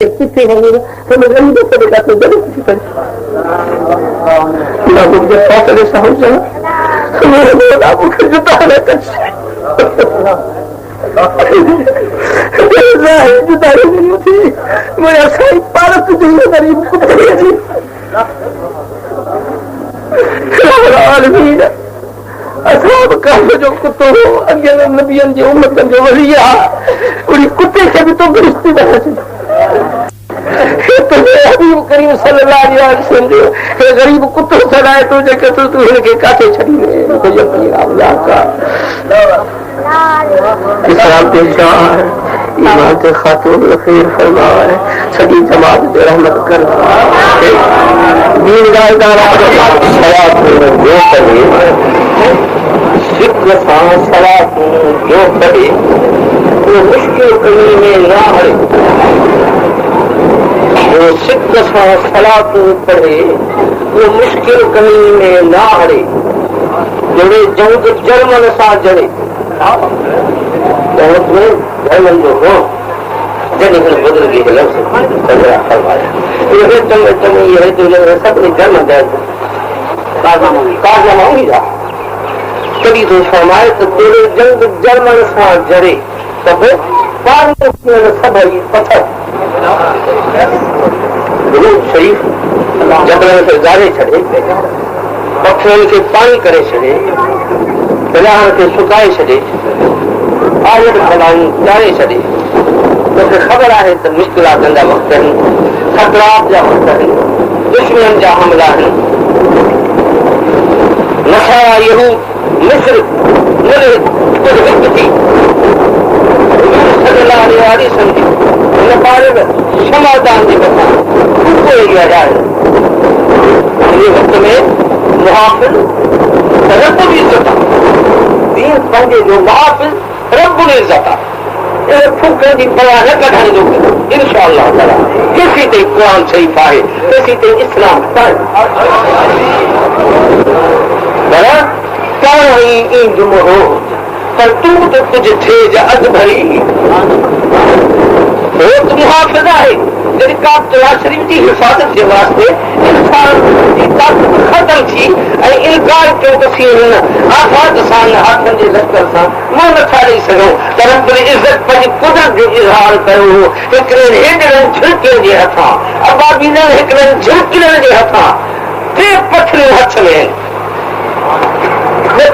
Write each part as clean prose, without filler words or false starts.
कितने होंगे तो मैं गरीबों को देखा तो जरूर किसी पर मुझे फौसले सा हो जाए तो मेरे बोला मुझे जुटा रहता जुटाई नहीं होती मेरा सही पारत नहीं गरीब कुत्ते जी असाब का जो कुत्तो हो अगे नबियन जी उम्मतन जो वलिया उड़ी कुत्ते से भी तो दुरुस्ती बना हबीब करीम सल्लल्लाहु अलैहि वसल्लम गरीब कुत्तो सड़ाए तो जेके तू हिनखे काथे छड़ी ने अल्लाह का इस्लाम पे जान ईमान के खातून खैर फरमाए सभी जमात पे रहमत कर दीन गायदारा सलात जो करे शिक्र सा सलात जो करे वो मुश्किल कमी में ना हरे वो शिक्र सा सलात पढ़े वो मुश्किल कमी में ना हरे जड़े जंग जर्मन सा जड़े बहुत में जर्मन जो हो जड़े फिर बदल गई है लफ्ज़ सजरा फरमाया ये चंगे ये तो सब ने जर्मन दे कारनामा होगी जा कभी तो फरमाए तो तेरे जंग जर्मन सा जड़े तब सब पत्थर शरीफ जबरन से जारे छड़े पत्थरन के पानी करे छड़े बिलाहन के सुकाए छड़े आयत भलाई जारे छड़े तोखे ख़बर आहे त मुश्किलात जा वक़्त आहिनि खतरात जा वक़्त आहिनि दुश्मन जा हमला आहिनि नसारा यहूद मिस्र मुल्क कुझ हिकु थी सल्लल्लाहु अलैहि वसल्लम हिन बारे में समाधान जे मथां कोई ॻाल्हि आहे इन वक़्त में मुहाफ़िज़ रब जी इज़्ज़त आहे दीन पंहिंजे जो मुहाफ़िज़ रब जी इज़्ज़त आहे फूकण जी परवाह न कढण जो इंशाअल्लाह ताला केसी ताईं क़ुर शरीफ़ आहे केसी ताईं इस्लाम आहे पर ताईं ईंद मोहो पर तूं तो कुझु थिए जा अधु भरी वो तो मुहाफ़िज़ आहे जॾहिं काबतुल्ला शरीफ़ जी हिफ़ाज़त जे वास्ते इंसान जी ताक़त ख़तम थी ऐं इनकार कयो त हिन आफ़ात सां हथनि जे लश्कर सां मुंहुं नथा ॾेई सघूं त रब्बुल इज़्ज़त पंहिंजी कुदरत जो इज़हार कयो हो हिकिड़े हेॾड़नि झिड़कियुनि जे हथां अबाबीलनि हिकिड़नि झिड़कियुनि जे हथां टे पथरियूं हथ में आहिनि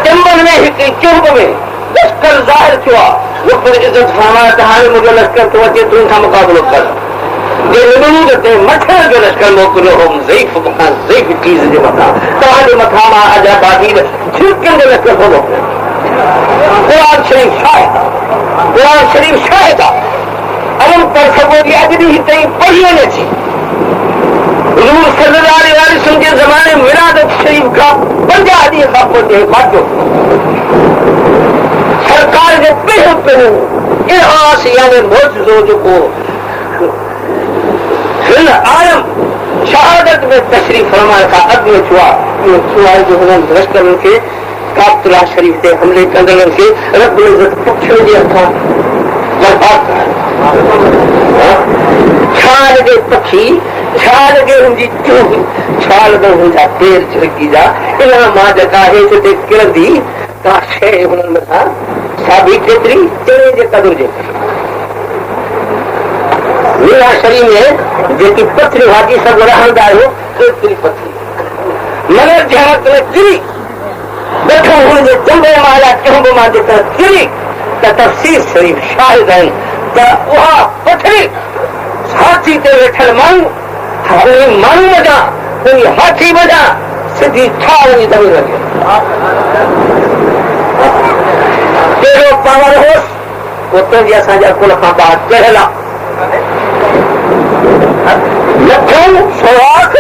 चंबल में हिकिड़ी चुभ में लश्कर ज़ाहिर थियो आहे रब्बुल इज़्ज़त फरमाए त हाणे मुंहिंजो लश्कर थो अचे तूं खां मुक़ाबिलो कर मच्छर जो लश्कर मोकिलियो हो ज़ईफ़ खां ज़ईफ़ चीज़ जे मथां तव्हांजे मथां मां अॼु बाबील झिड़कियुनि जो लश्कर थो मोकिलियां क़ुर शरीफ़ शाहिद आहे क़ुर शरीफ़ शाहिद आहे अलम पर सघो थी अॼु ॾींहुं ताईं पढ़ी वञे थी हुज़ूर सल्लल्लाहु अलैहि वसल्लम जे ज़माने विलादत शरीफ़ खां 50 ॾींहं खां पोइ बाक़ियो सरकार जे पहिरियों इहास यानी मौजूदो जेको हिन आलम शहादत में तशरीफ़ फरमाइण खां अॻु में थियो आहे जो हुननि लश्करनि खे काबतुल्ला शरीफ़ ते हमले कंदड़नि खे रब्बुल इज़्ज़त पुठियों जे हथां बर्बाद करायो छा लॻे पखी छा लॻे हुनजी चूह छा लॻो हुनजा पेर झिड़की जा इन मां जेका हेठि ते किरंदी का शइ हुननि मथां साबी केतिरी चणे जे क़दुरु जेतिरी मीरा शरीर में जेकी पथरी भाॼी सभु रहंदा आहियो केतिरी पथरी मगर जंहिं वक़्तु किरी वेठो हुनजे चंबे मां या चुंब मां जेका किरी त तफ़सीर शरीफ़ शाहिद आहिनि त उहा पथरी हाथी ते वेठल माण्हू वञा उन हाथी वञा सिधी छा वञी दॿी लॻे कहिड़ो पावर होसि उते जी असांजा कुल खां ॿाहिरि चढ़ियल आहे लखन सोहाग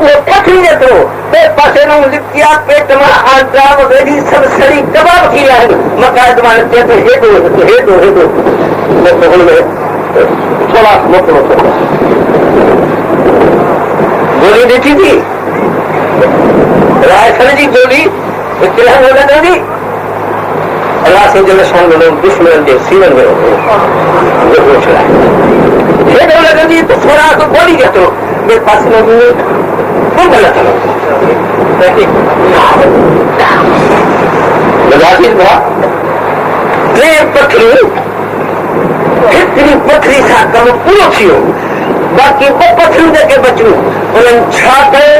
वो पथरी जेतिरो बे पासे नूं लिपटी आहे पेट मां आंटा वग़ैरह सभु सड़ी कबाब थी विया आहिनि मकान मां चए थो हेॾो हुन में थोरा मोकिलो गोली ॾिठी थी रायसन जी गोली लॻंदी अलाह से जल शान दुश्मन जे सीवन में हेॾो लॻंदी त थोरा अघु ॿोली केतिरो ॿिए पासे में पोइ ग़लति टे पखड़ियूं हिकिड़ी पखड़ी सां कमु पूरो थी वियो बाक़ी ॿ पखड़ियूं जेके बचियूं उन्हनि छा कयो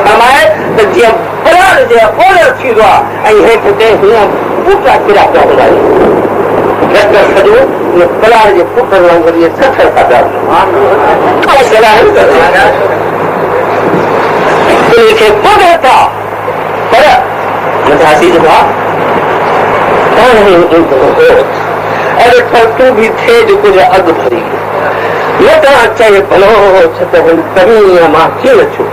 फरमाए त जीअं परार जे ओलर थींदो आहे ऐं हेठि ते हीअं ॿूटा किरा पिया हूंदा सॼो परार जे पुट वांगुरु इहे सफ़र था पिया खे पुॼे था पर अरे पर तूं बि थिए जो कुझु अघु भरी न तव्हां चए भलो छो त मां कीअं अचूं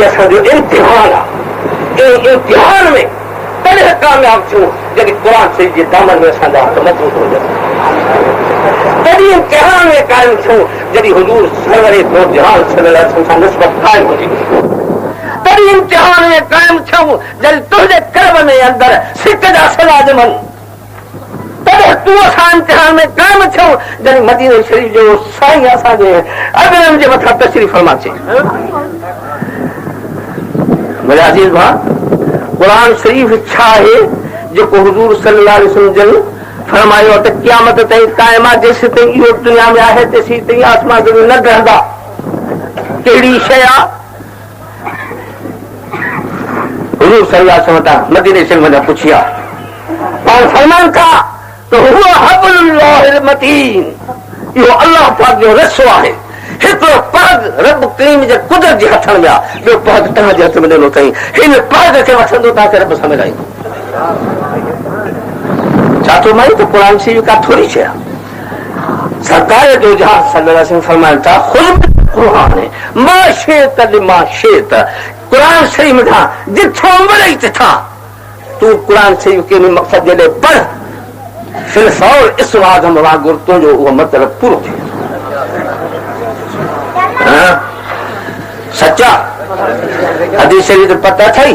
असांजो इम्तिहान आहे इम्तिहान में तॾहिं कामयाब थियूं जॾहिं क़ुर शरीफ़ जे दामन में असांजा हथ मज़बूत हुजनि तॾहिं इम्तिहान में क़ाइमु थियूं जॾहिं हुज़ूर सरवर दो जहान सल्लल्लाहु अलैहि वसल्लम सां निस्बत क़ाइमु हुजे तॾहिं इम्तिहान में क़ाइमु थियूं जॾहिं तुंहिंजे कर्म में अंदरि सिक जा सला ॼमनि तॾहिं तूं असां इम्तिहान में क़ाइमु थियूं जॾहिं मदीने शरीफ़ जो साईं असांजे अॻियनि जे मथां तशरीफ़ फरमा अचे मुंहिंजा अज़ीज़ भाउ क़ुर शरीफ़ छा आहे जेको हुज़ूर सल्लल्लाहु अलैहि वसल्लम जन फरमायो त क़यामत ताईं क़ाइम आहे जेसि ताईं इहो दुनिया में आहे तेसि ताईं आसमान ज़मीन न रहंदा कहिड़ी शइ आहे हुज़ूर सल्लल्लाहु अलैहि वसल्लम मदीने शरीफ़ वञा पुछी आहे पाण फरमाइनि था त हुआ हबलुल्लाहिल मतीन इहो अल्लाह पाक जो रसो आहे हिकिड़ो पग रब करीम जे कुदरत जे हथनि में आहे ॿियो पग तव्हांजे हथ में ॾिनो अथई हिन पग खे वठंदो तव्हांखे रब सम्झाईंदो छा थो माई त क़ुर शरीफ़ का थोरी शइ आहे सरकार जो जहां सल्लल्लाहु अलैहि वसल्लम फरमाइनि था ख़ुद क़ुर मां शेत मां शेत क़ुर शरीफ़ में था जिथो मिलई तिथां तूं क़ुर शरीफ़ के मक़सद जॾहिं पढ़ फिर सौर इस आदम वांगुरु तुंहिंजो उहो मतिलबु पूरो थी सचा हदीस शरीफ़ पता अथई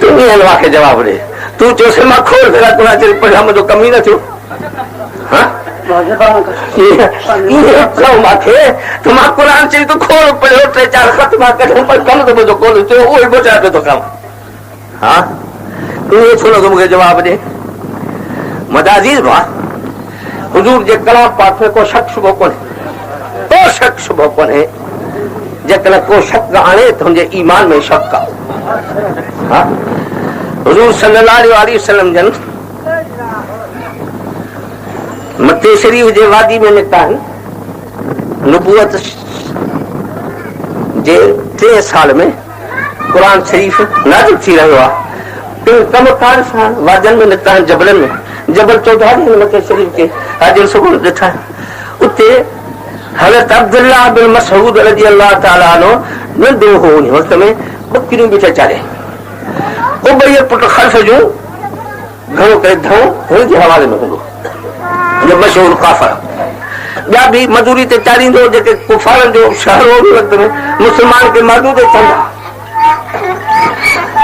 तूं ईअं मूंखे जवाबु ॾे तूं चयोसि मां खोल फिरा क़ुर शरीफ़ पढ़िया मुंहिंजो कम ई न थियो मूंखे त मां क़ुर शरीफ़ तूं खोल पढ़ियो टे चारि ख़त मां कढियो पर कम त मुंहिंजो कोन थियो उहो ई ॿुधाए पियो थो कमु हा तूं ईअं छो नथो मूंखे जवाबु ॾे मुंहिंजा अज़ीज़ भाउ हुज़ूर जे कलाम पाक में को शक शुबो कोन्हे को शक शुबो कोन्हे जेकॾहिं को शक आणे त हुनजे ईमान में शक आहे हुज़ूर सल्लल्लाहु अलैहि वसल्लम जन मके शरीफ़ जे वादी में निकिता आहिनि नबूअत जे 3 साल में क़ुर शरीफ़ नाज़िल थी रहियो आहे कमकार सां वादियुनि में निकिता आहिनि जबलनि में जबल चौधारी मके शरीफ़ के अॼु सुबुह ॾिठा उते हज़रत अब्दुल्लाह बिन मसऊद रज़ी अल्लाह ताला अन्हु नंढो हो उन वक़्त में ॿकिरियूं बीठे चाढ़े उबई पुट ख़ल्फ़ जूं घणो करे धो हुनजे हवाले में हूंदो जो मशहूर काफ़र ॿिया बि मज़ूरी ते चाढ़ींदो जेके कुफारनि जो शहर हो वक़्त में मुस्लमान खे मदद कंदा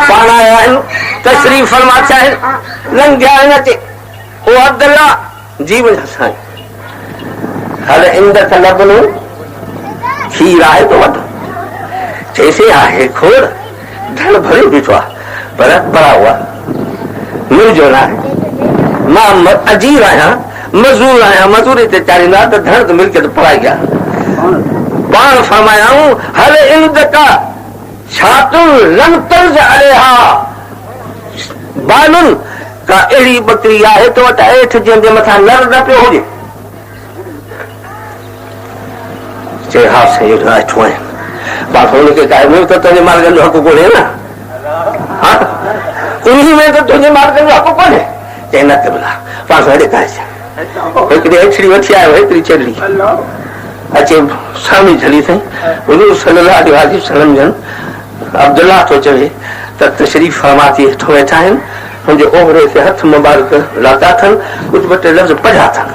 पाण आया आहिनि तशरीफ़ फरमा चाहिनि लंघिया आहिनि अचे ओ अब्दुल्ला जीवन हसाई हल इंद त लबनो खीर आहे तो वठ जैसे आहे खोड़ धन भरे बीठो आहे पर परा हुआ मुंहिंजो न आहे मां अजीर आहियां मज़दूर आहियां मज़ूरी ते चाढ़ींदा त धन त मिल्कियत पराई गया पाण फरमायाऊं हल इंद का छातुन लन तर्ज अलैहा बानुन का अहिड़ी बकरी आहे तो वटि हेठि जंहिंजे मथां नर न पियो हुजे चए हा साईं अठो आहिनि पाण हुनखे काइमो त तुंहिंजे मालिकनि जो हक़ कोन्हे न हा उन में त तुंहिंजे मालिकनि जो हक़ कोन्हे चए न त भला पाण हेॾे काए हिकिड़ी हेठड़ी वठी आयो हिकिड़ी चेलड़ी अचे साम्हूं झली साईं हुज़ूर सल्लल्लाहु अलैहि वसल्लम जन अब्दुल्ला थो चवे त तशरीफ़ फरमा थी हेठो वेठा आहिनि हुनजे ओहरे ते हथ मुबारक लाता अथनि कुझु ॿ टे लफ़्ज़ पढ़िया अथनि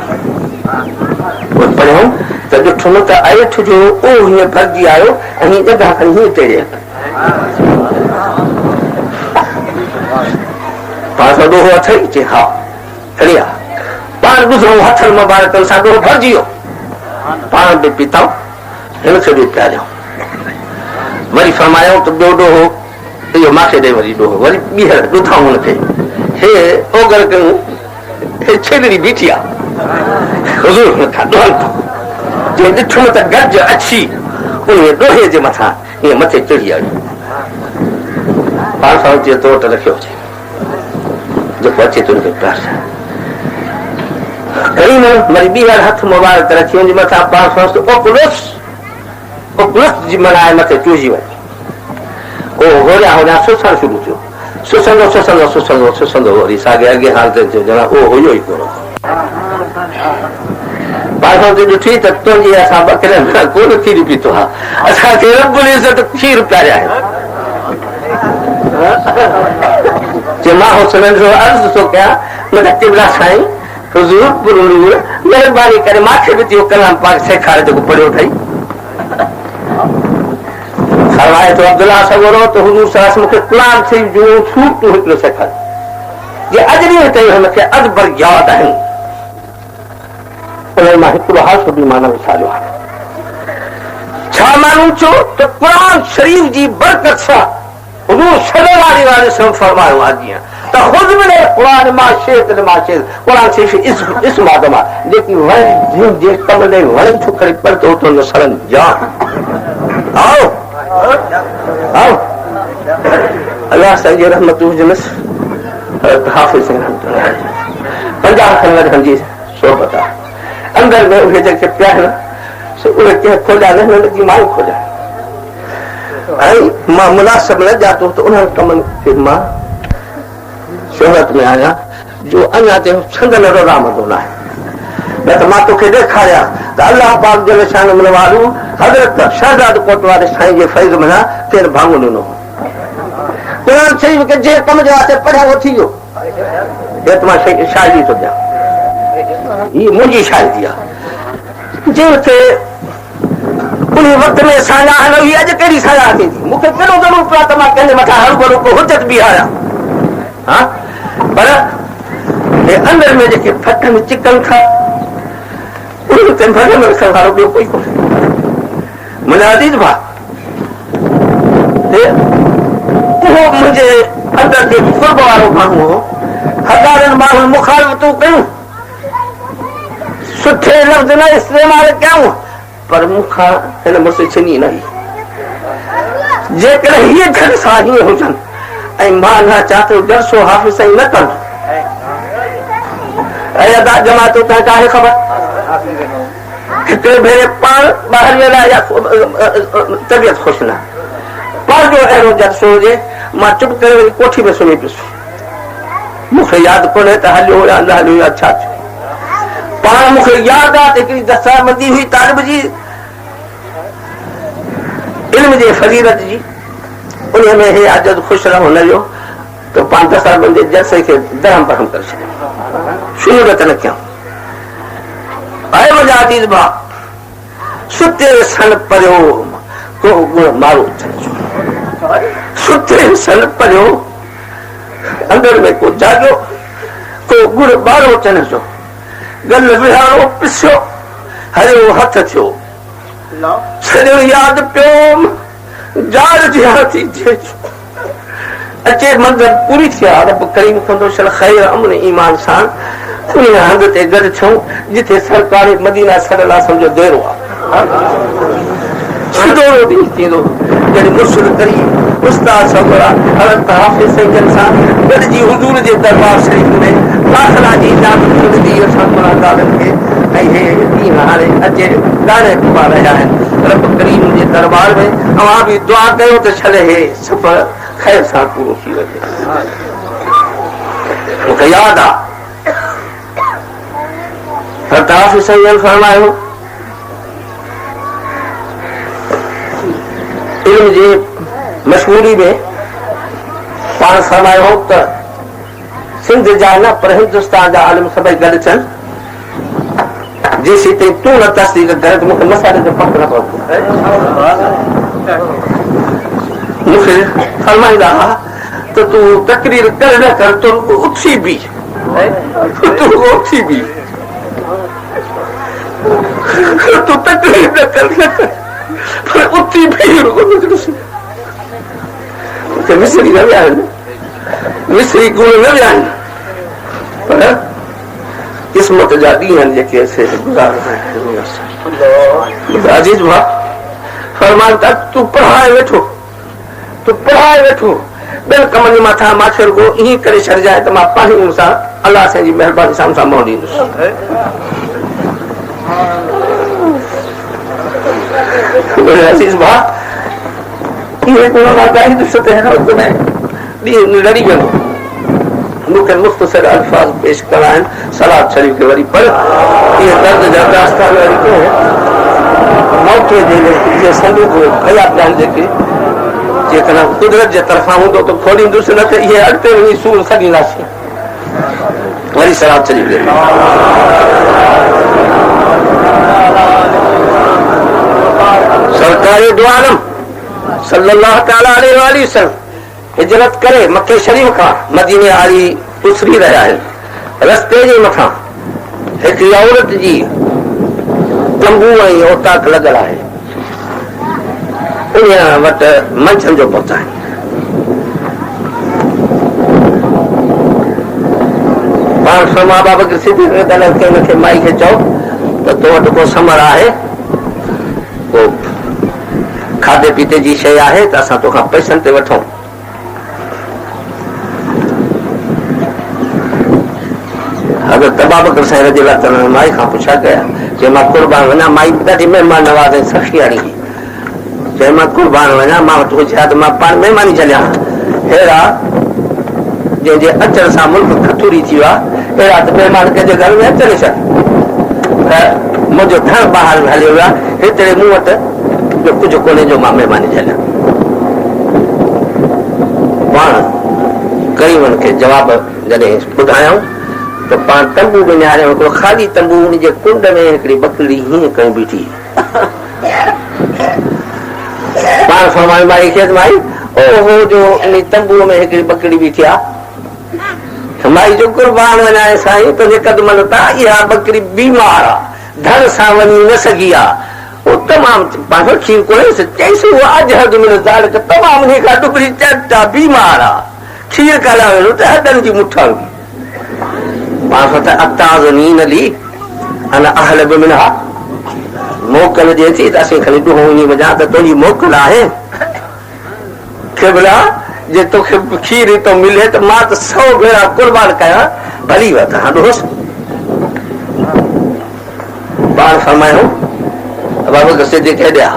पढ़ियूं त ॾिठो न त अठ जो ओ हीअं भरिजी आयो ऐं जॻह खणी हीअं तेड़े पाण सां ॾोहो अथई चई हा चढ़िया पाण गुज़रो हथनि मुबारकनि सां ॾोहो भरिजी वियो पाण बि पीतऊं हिन खे बि पियारियो वरी फरमायो त ॿियो ॾोहो इहो मूंखे ॾे वरी ॾोहो वरी ॿीहर ॾुधाऊं हुनखे हे ओगर कयूं हे छेलड़ी बीठी आहे हुज़ूर नथा ॾोहनि जो ॾिठो त गज अची उन ॾोहे जे मथां ईअं मथे चढ़ी आई पाण सां चए तो वटि रखियो हुजे जेको अचे थो हुनखे प्यार करीम वरी ॿीहर हथ मुबारक रखी हुनजे मथां पाण सां ओकुलुस जी मनाए मथे चूजी वञे ओ होरिया होरिया सुसण शुरू थियो सुसंदो सुसंदो सुसंदो सुसंदो वरी साॻे अॻे हालत थियो ॼणा ओ हुयो ई कोन पाण सां ॾिठी त तुंहिंजी असां ॿ कोन खीर पीतो आहे असांखे रब्बुल इज़्ज़त खीर पियारिया आहिनि मां हुसननि जो अर्ज़ु थो कयां मुंहिंजा क़िबला साईं हुज़ूर पुरूर महिरबानी करे मूंखे बि इहो कलाम पाक सेखारे जेको पढ़ियो अथई फरमाए थो अब्दुल्ला सगोरो त हुज़ूर साहब मूंखे क़ुरान शरीफ़ जो सूरतूं हिकिड़ो सेखारे जे अॼु ॾींहं ताईं हुनखे अदबर यादि आहिनि उन मां हिकिड़ो हासो बि मां न विसारियो आहे छा माण्हू चयो त क़ुरान शरीफ़ जी बरकत सां हुज़ूर सल्लल्लाहु अलैहि वसल्लम फरमायो आहे जीअं त ख़ुदि मिले क़ुरान मां शेत मां शेत क़ुरान शरीफ़ इस्म आदम आहे जेकी वण जे कम ॾे वण छो करे पढ़तो तो न सड़न जान आओ आओ अल्लाह साईं जी रहमत हुजनस हाफ़िज़ पंजाह खन वरनि जी सोहबत आहे अंदर में उहे जेके पिया आहिनि उहे कंहिं खोलिया न हुननि जी मां खोलिया ऐं मां मुनासिब न ॼातो त उन्हनि कमनि खे मां शोहरत में आहियां जो अञा ते संदन रज़ामंदो न आहे न त मां तोखे ॾेखारियां त अल्लाह पाक जल शान वारू हज़रत शहजाद कोटवारे साईं जे फैज़ में केरु भाङो ॾिनो क़ुरान शरीफ़ खे जे कम जे वास्ते पढ़ियो थी वियो हे त मां शायरी थो ॾियां हीअ मुंहिंजी शायरी आहे जंहिंखे उन वक़्त में साया हलो ही अॼु कहिड़ी साया थींदी मूंखे केॾो ज़रूरु पियो आहे त मां कंहिंजे मथां हर भरो को हुजत बीहारियां हा पर हे अंदर में जेके फटनि चिकन था उनते भॼन रखण वारो ॿियो कोई कोन्हे मुंहिंजा अज़ीज़ भाउ उहो मुंहिंजे अंदर जो क़ुर्ब वारो माण्हू हो हज़ारनि माण्हुनि मुखालफ़तूं कयूं सुठे लफ़्ज़ न इस्तेमाल कयूं पर मूंखां हिन मुड़ुस छिनी न जेकॾहिं हीअ घर सां हीअं हुजनि ऐं मां न चाहतो जलसो हाफ़िज़ साईं न कनि ऐं अदा जमातो तव्हां काहे ख़बर हिकिड़े भेरे पाण ॿाहिरि वियल या तबियत ख़ुशि न पंहिंजो अहिड़ो जलसो हुजे मां चुप करे वरी कोठी में सुम्ही पियुसि मूंखे यादि कोन्हे त हलियो या न हलियो या छा थियो पाण मूंखे यादि आहे त हिकिड़ी दस्तारबंदी हुई तालिब जी इल्म जे फज़ीलत जी उन में हे अजद ख़ुशि रहो न जो त पाण दस्तारबंदी जलसे खे दरम बरम करे छॾियो शुरूअत न कयूं आहे मुंहिंजा अज़ीज़ भाउ सुते सन परियो को गुण मारो सुते सन परियो अंदर में को जाॻियो को गुण ॿारो अचण जो गल विहारो पिसियो हरियो हथ थियो सॼो यादि पियो जार जी हाथी अचे मंज़र पूरी थी आहे रब करीम कंदो शल ख़ैर अमन ईमान सां उन हंध ते गॾु थियूं जिथे सरकारी मदीना सल्लल्लाहु अलैहि वसल्लम जो डेरो आहे सिधो ॾींहुं थींदो जॾहिं मुर्शिद करीम उस्ताद सगोरा हज़रत हाफ़िज़ साईं सां गॾिजी हुज़ूर जे दरबार शरीफ़ में दाख़िला जी इजाज़त मिलंदी असां मुरादारनि खे ऐं हे ॾींहुं हाणे अचे ॾाढे कुबा रहिया आहिनि रब करीम जे दरबार में अवां बि दुआ कयो त छॾे हे सफ़र ख़ैर सां पूरो थी वञे मूंखे यादि आहे हज़रत हाफ़िज़ साईं फरमायो इल्म जी मशहूरी में पाण फरमायो हो त सिंध जा न पर हिंदुस्तान जा आलिम सभई गॾु थियनि जेसीं ताईं तूं न तस्दीक करे त मूंखे मसाइले जो पक न पवंदो मूंखे फरमाईंदा हुआ तो तू तकरीर कर न कर, तो उठी भी तू उठी भी तू तकरीर न कर पर उठी भी मिस्री न विया आहिनि, मिस्री गुण न विया आहिनि, पर क़िस्मत जा ॾींहं आहिनि जेके असीं गुज़ारंदा आहियूं। अजीज भाउ फरमान था तूं पढ़ाए वेठो, तूं पढ़ाए वेठो, ॿियनि कमनि मथां मां रुगो ईअं करे छॾिजांइ त मां पाणी मूंसां अलाह साईं जी महिरबानी सां मूंसां मोह ॾींदुसि। अजीज भाउ इहे गुण मां ॻाईंदुसि त हिन वक़्त में ॾींहुं लड़ी वेंदो। मूंखे मुख़्तसर अल्फाज़ पेश करणा आहिनि, सलाद शरीफ़ खे वरी पढ़। इहे दर्द जा दास्तान वरी को मौके जे संदूक भया पिया आहिनि जेके जेकॾहिं कुदरत जे तरफ़ां हूंदो त खोलींदुसि, न त इहे अॻिते वञी सूर सघींदासीं। वरी सलाद शरीफ़ खे सरकारी दो आलम सल्लल्लाहु तआला अलैहि वसल्लम हिजरत करे मके शरीफ़ खां मदीने वारी उसरी रहिया आहिनि। रस्ते जे मथां हिकड़ी औरत जी तंबू ऐं औताक लॻल आहे, उन वटि मंझंदि जो पहुचाए। पाण फरमा बाबा खे सिधी हुनखे माई खे चओ त तो वटि को समर आहे, को खाधे पीते जी शइ आहे त असां तोखां पैसनि ते वठूं। अगर तबाबकर साईं रज़ी अलाह ताला माई खां पुछा कया जे मां कुर्बान वञा, माई ॾाढी महिमान नवाज़ ऐं सखियाणी हुई, चए मां कुर्बान वञा, मां वटि हुजे हा त मां पाण महिमानी छॾियां। अहिड़ा जंहिंजे अचण सां मुल्क खतूरी थी वियो आहे, अहिड़ा त महिमान कंहिंजे घर में अचनि छॾ त मुंहिंजो धण ॿाहिरि हलियो वियो आहे, हेतिरे मूं वटि ॿियो कुझु कोन्हे जो मां महिमानी छॾियां। पाण ग़रीबनि खे जवाब जॾहिं ॿुधायूं त पाण तंबू में निहारियो, हिकिड़ो ख़ाली तंबू, उन जे कुंड में हिकिड़ी बकरी हीअं कई बीठी। पाण फरमायो माई खे माई ओहो जो इन तंबूअ में हिकिड़ी बकरी बीठी आहे। माई जो कुर्बान वञाए साईं तुंहिंजे कदमनि तां इहा बकरी बीमार आहे, धन सां वञी न सघी आहे, वो तमामु पंहिंजो खीर कोन्हे, चईसि उहा अॼु हद में ज़ालिक तमामु उन खां टुकड़ी चट आहे, बीमार आहे, खीर काॾा वेंदो त हॾनि जी मुठा हुई। मोकल जे थी त असीं खणी ॾुहो वञी वञा त तुंहिंजी मोकल आहे जे तोखे खीर थो मिले त मां त 100 भेरा कुर्बान कयां, भली वठ हा ॾुहोसि। पाण फरमायो अबू बकर सिद्दीक़ खे ॾिया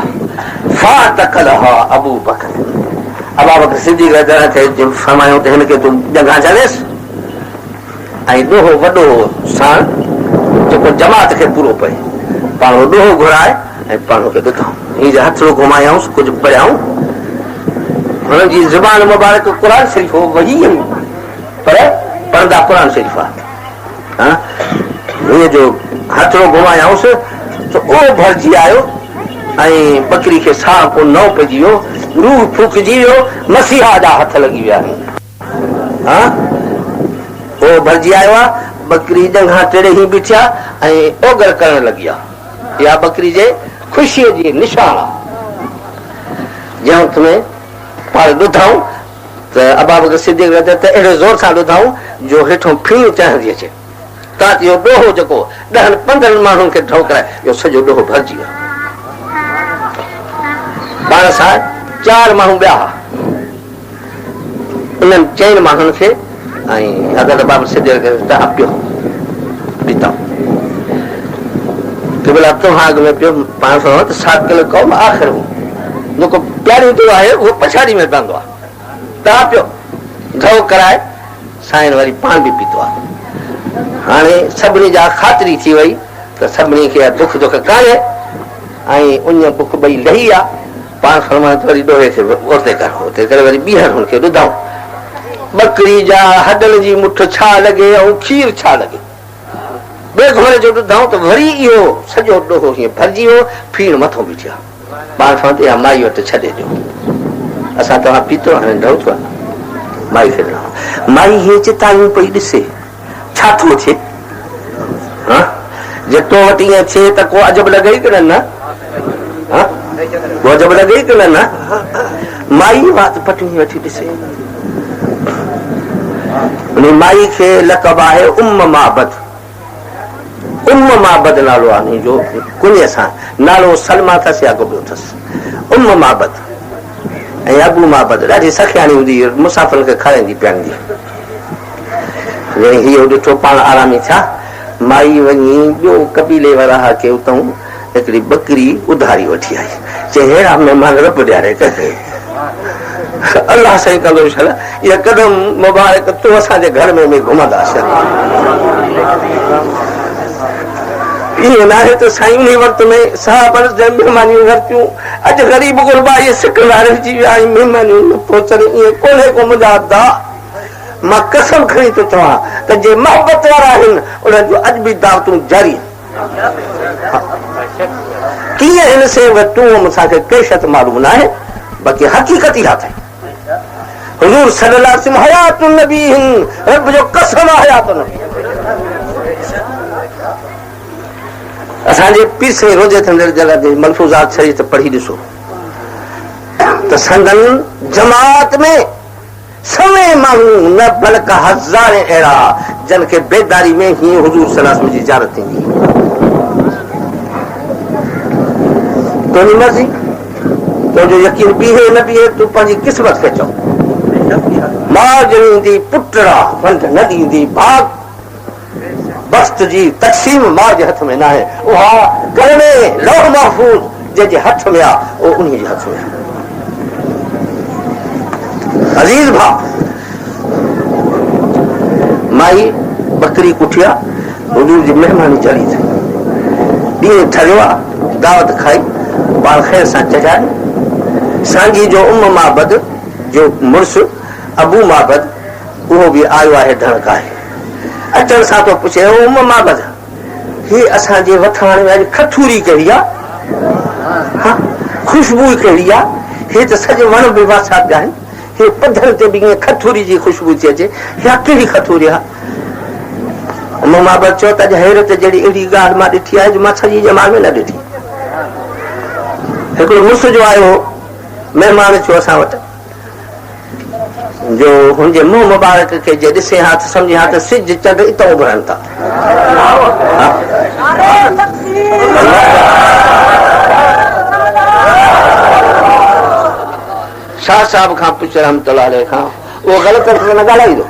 फातकलहा अबू बकर। अबू बकर सिद्दीक़ खे फरमायो त हिनखे तूं जॻह छॾेसि ऐं ॾोहो वॾो साण जेको जमात खे पूरो पए, पाण ॾोहो घुराए ऐं पाण खे ॾिठूं, हीअ हथड़ो घुमायूं, कुझु पढ़ियाऊं। हुननि जी ज़ुबान मुबारक क़ुरान शरीफ़ हो वही पर पढ़ंदा क़ुरान शरीफ़ आहे। हीअ जो हथड़ो घुमायूंसि त उहो भरिजी आयो ऐं बकरी खे साह को नओ पइजी वियो, रूह फूकिजी वियो, मसीहा जा हथ लॻी विया। वो भरिजी आयो आहे, बकरी जंघा टेड़े ही बीठा ऐं ओगर करण लॻी आहे। इहा बकरी जे ख़ुशीअ जी निशान आहे। जंहिं वक़्त में पाण ॾुधाऊं त अबू बकर सिद्दीक़ त अहिड़े ज़ोर सां ॾुधाऊं जो हेठों फीण चढ़ंदी अचे, ताकि इहो ॾोहो जेको 10-15 माण्हुनि खे ठोकराए इहो सॼो ॾोहो भरिजी वियो। पाण सां 4 माण्हू ॿिया, उन्हनि 4 माण्हुनि खे ऐं अगरि बाबा सिद्दीक़ त पियो पीता केवल तव्हां अॻ में पियो। पाण सां त साकिल क़ौम आख़िर हो जेको प्यारी थियो आहे उहो पछाड़ी में पवंदो आहे, तव्हां पियो धो कराए साईं वरी पाण बि पीतो आहे। हाणे सभिनी जा ख़ातिरी थी वई त सभिनी खे दुख कान्हे ऐं उन बुख ॿई लही आहे। पाण फरमायो वरी ॾोहे खे उते कर, उते करे वरी ॿीहर हुनखे ॾुधाऊं बकरी जा हॾनि जी मुठ छा लॻे ऐं खीर छा लॻे। ॿिए घोड़े जो ॾुधाऊं त वरी इहो सॼो ॾोहो हीअं भरिजी वियो, फीण मथो बीठी आहे। पाण फरमायो माई वटि छॾे ॾियो, असां तव्हां पीतो हाणे ॾौ थियो आहे। माई खे ॾिना। माई हीअ चितायूं पई ॾिसे छा थो थिए, जे तो वटि ईअं थिए त को अजब लॻे ई कोन न, को अजब लॻे ई कोन न। माई वात पटनी वठी ॾिसे, उन माई खे लक़ब आहे उम माबद। उम माबद नालो आहे जो कुनीअ सां, नालो सलमा अथसि या ॿियो अथसि, उम माबद ऐं अबू माबद। ॾाढी सखियाणी हूंदी, मुसाफ़िर खे खाराईंदी पीआरींदी। हीअ ॾिठो पाण आरामी थिया, माई वञी ॿियो कबीले वारा खे उतां हिकिड़ी बकरी उधारी वठी आई, चई हेड़ा महिमान रब ॾियारे करे अलाह साईं कंदो छल, इहा कदम मुबारक तूं असांजे घर में घुमंदासीं। ईअं न आहे त साईं उन वक़्त में साहबनि जंहिं महिमानियूं वरितियूं, अॼु ग़रीब गुरबा इहे सिकदार रहिजी विया आहिनि, महिमानियूं न पहुचनि। ईअं कोन्हे को मुंहिंजा दा, मां कसम खणी थो चवां त जे मोहबत वारा आहिनि उन्हनि जो अॼु बि दावतूं जारी कीअं हिन से तूं मूंखे कैशत मालूम न आहे, बाक़ी हक़ीक़त इहा अथई। हुज़ूर सल्लल्लाहु अलैहि वसल्लम हयातुन नबी, रब जो कसम आहे हयातुन नबी। असांजे पीर से रोज़े थंदड़ जगह ते मलफूज़ात शरीफ़ पढ़ी ॾिसो त संदन जमात में सवे माण्हू न बल्कि हज़ारे अहिड़ा जन खे बेदारी में ही हुज़ूर सल्लल्लाहु अलैहि वसल्लम जी ज़ियारत थींदी। तुंहिंजी मर्ज़ी, तुंहिंजो यकीन बीहे न बीहे, तूं पंहिंजी क़िस्मत खे चओ। मां ॾींदी पुटड़ा वंड न ॾींदी भाग, बख़्त जी तक़सीम मां जे हथ में न आहे, उहा घर में लौह महफूज़ जंहिंजे हथ में आहे उहो उन जे हथ में आहे। अज़ीज़ भाउ, माई बकरी कुटिया, हुज़ूर जी महिमानी चढ़ी थी, ॾींहुं ठरियो आहे, दावत खाई, पाण ख़ैर सां चढ़ाए। सांगी जो उम माबद जो मुड़ुसु अबू माबद, उहो बि आयो आहे ढणक आहे। अचण सां तो पुछे, उम माबद ही असांजे वठाण में अॼु खथूरी कहिड़ी आहे, ख़ुशबू कहिड़ी आहे, हे त सॼे वण बि वासा पिया आहिनि, हे पधर ते बि ईअं खथूरी जी ख़ुशबू थी अचे, इहा कहिड़ी खथूरी आहे। उम माबद चयो त अॼु हैरत जहिड़ी अहिड़ी ॻाल्हि मां ॾिठी आहे जो मां सॼी जमाल में न ॾिठी। हिकिड़ो मुड़ुस जो आयो महिमान थियो असां वटि, जो हुनजे मुंहुं मुबारक खे जे ॾिसे हा त सम्झे हा त सिज चंड इतो उभरनि था। शाह साहब खां पुछ रहमतुल्लाह खां, उहो ग़लति न ॻाल्हाईंदो।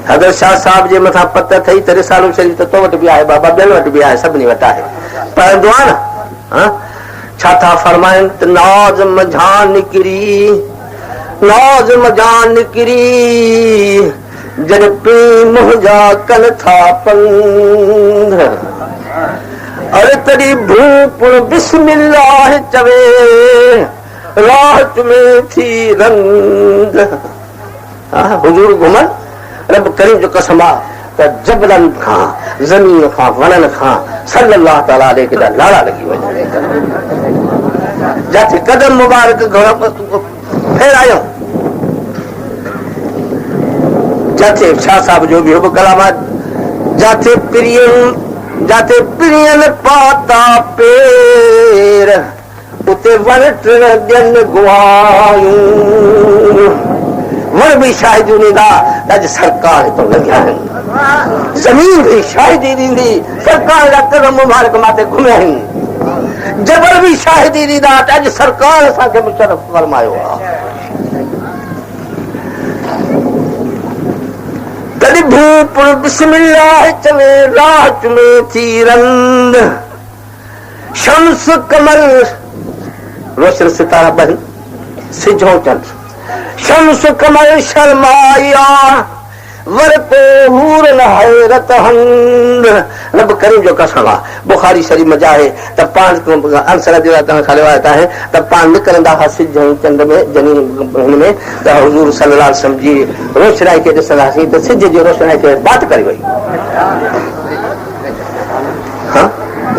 हज़रत शाह साहब जे मथां पत अथई त रिसालो शरीफ़ त तो वटि बि आहे, बाबा ॿियनि वटि बि आहे, सभिनी वटि आहे, पढ़ंदो आहे न। छा था फरमाइनि त नाज़ मझां निकिरी, नाज़ मझां निकिरी जॾहिं पी मुंहिंजा कन था पंध, अरे तॾहिं भूप बिस्मिल्लाह चवे राहत में थी रंग। हुज़ूर घुमन, रब करीम जो कसम आहे त जबलनि खां ज़मीन खां वणनि खां सल्लल्लाहु तआला अलैहि जा लाड़ा लॻी वञे, जिथे कदम मुबारक फेरायूं, जिथे शाह साहब जो बि हुब कलामात, जिथे प्रियन पाता पेर उते वण टिण ॾियनि गुआयूं। वण बि शाहिदियूं ॾींदा त अॼु सरकार हितां लॻिया आहिनि, ज़मीन बि शाहिदी ॾींदी सरकार जा कदम मुबारक माथे घुमिया आहिनि, जबल बि शाहिदी ॾींदा त अॼु सरकार असांखे मुशर्रफ फरमायो आहे। तॾहिं भूप बिस्मिल्लाह चवे राहत में थी रंद, शम्स कमर रोशन सितारा बहन सिजो चंद, शम्स कमर शर्माया वर को हूर न हैरत हंद। रब करीम जो कसम आहे, बुखारी शरीफ में जाए त पाण अंसर जो खां रिवायत आहे त पाण निकिरंदा हुआ सिज ऐं चंड में जनी हिन में त हुज़ूर सल्लल्लाहु अलैहि वसल्लम जी रोशनाई खे ॾिसंदासीं त सिज जी रोशनाई खे बात करे वई,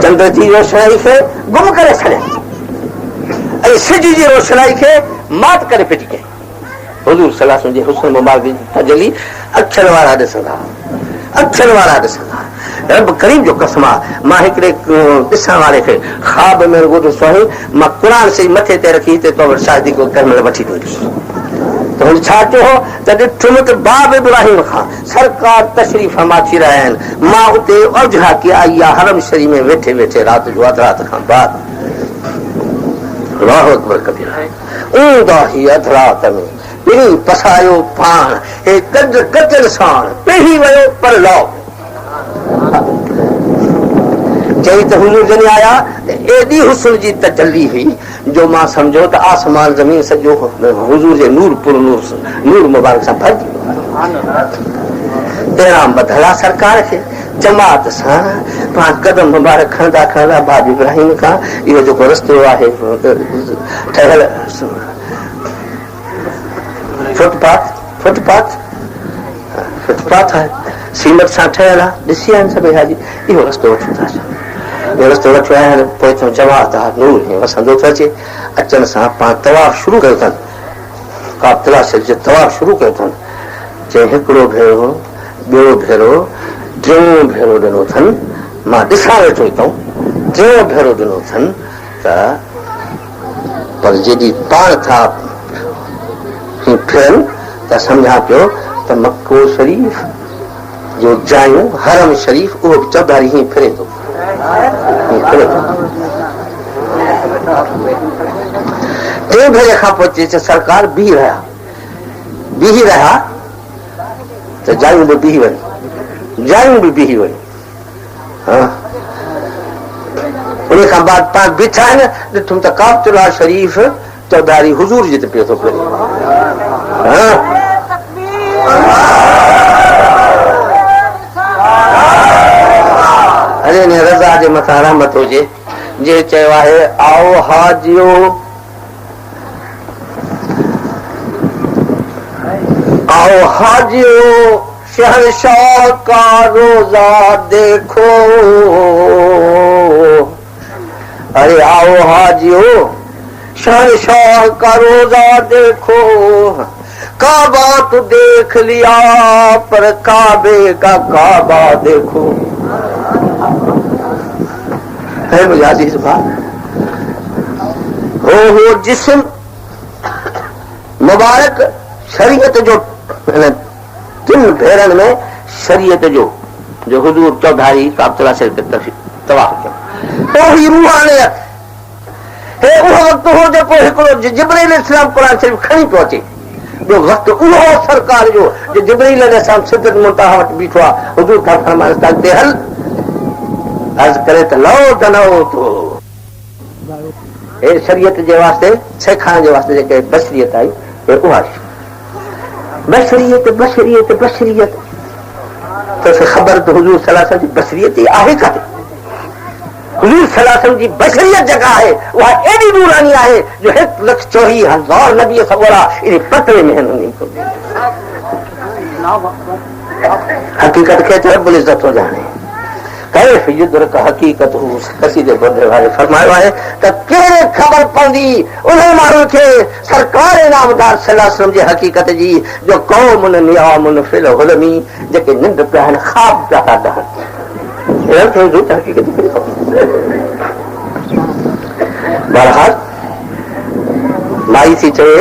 चंड जी रोशनाई खे गुम करे छॾिया ऐं सिज जी रोशनाई खे मात करे फिटी कई। हुजूर सल्लल्लाहु अलैहि वसल्लम जे हुस्न मुबारक जी तजली अखर वारा ॾिसंदा रब करीम जो कसम आहे। मां हिकिड़े ॾिसण वारे खे ख्वाब में रुॻो ॾिसो आहे, मां क़ुरान से मथे ते रखी हिते तो वटि शादी करण महिल वठी ॾिनो त हुन छा चयो त ॾिठुमि त बाब इब्राहिम खां सरकार तशरीफ़ फरमा थी रहिया आहिनि। मां उते ओझा की आई आहे हरम शरीफ़ में वेठे वेठे राति जो अध राति खां बाद अल्लाहु अकबर कबीर ऊंदा ही अध राति में पिणी पसायो पाण हे कजल साण पिही वियो पर लौ चई त हुजूर जॾहिं आया एॾी हुस्न जी तजल्ली हुई जो मां सम्झो त आसमान ज़मीन सॼो हुजूर जे नूर पुर नूर मुबारक सां भरिजी इनाम ॿधल सरकार खे जमात सां पाण कदम मुबारक खणंदा खणंदा बाब इब्राहिम खां इहो जेको रस्तो आहे ठहियल फुटपाथ आहे सीमेंट सां ठहियल आहे ॾिसी आहिनि सभई हाजी इहो रस्तो वठूं था इहो रस्तो वठी आया आहिनि पोइ तो जमात आहे नूर हीअं वसंदो थो अचे अचण सां पाण तवाफ़ शुरू कयो अथनि काबतुल्लाह शरीफ़ जो तवाफ़ शुरू कयो अथनि चई हिकिड़ो भेरो ॿियो भेरो टियों भेरो ॾिनो अथनि मां ॾिसां वेठो हितां टियों भेरो ॾिनो अथनि त पर जॾहिं पाण था फिरनि त सम्झा पियो त मक्को शरीफ़ जो जायूं हरम शरीफ़ उहो बि चौधारी हीअं फिरे थो टे भेरे खां पोइ चए सरकार बीही रहिया त जायूं बि बीही वञी उन खां बाद पाण बीठा आहिनि ॾिठुमि त काबतुल्लाह शरीफ़ चौधारी हुजूर जी ते पियो थो फिरे अरे ने रज़ा जे मथां रहमत हुजे जे चयो आहे आओ हाजियो शहंशाह का रोजा देखो अरे आओ हाजियो शहंशाह का रोजा देखो काबा तो देख लिया पर काबे का काबा देखो है मुझे अजीज बात हो जिस्म मुबारक शरीयत जो तिन भेरन में शरीयत जो हुजूर चौधारी काबतुल्लाह शरीफ तवाफ कयो ही रूहानियत हे उहो वक्त हो जेको हिकिड़ो जिब्रील अलैहिस्सलाम कुरान शरीफ खणी पियो अचे ॿियो वक्त उहो सरकार जो जिब्रील अलैहिस्सलाम सिदरत मुंतहा वटि बीठो आहे हुजूर खां फरमाइश था ते हल अर्ज करे त लओ दनो तो हे शरीयत जे वास्ते सेखारण जे वास्ते जेके बशरियत आई हे उहा बशरियत तो ख़बर त हुजूर सल्लल्लाहु अलैहि वसल्लम जी बशरियत आहे काथे हुजूर सल्लल्लाहु अलैहि वसल्लम जी बशरियत जेका आहे उहा एॾी नूरानी आहे जो 1,24,000 नबी सगोरा इन पतरे में हकीकत खे त रब्बुल इज़्ज़त थो ॼाणे कैफ युद्रक हकीकत कसीदे ॿुधे वारे फरमायो आहे त कहिड़े ख़बर पवंदी उन माण्हू खे सरकार इनामदार सल्लल्लाहु अलैहि वसल्लम जी हकीकत जी जो क़ौमुन नियामुन फिल हुलमी जेके निंड पिया आहिनि ख़्वाब पिया था ॾहनि हकीकत बहरहाल माई थी चए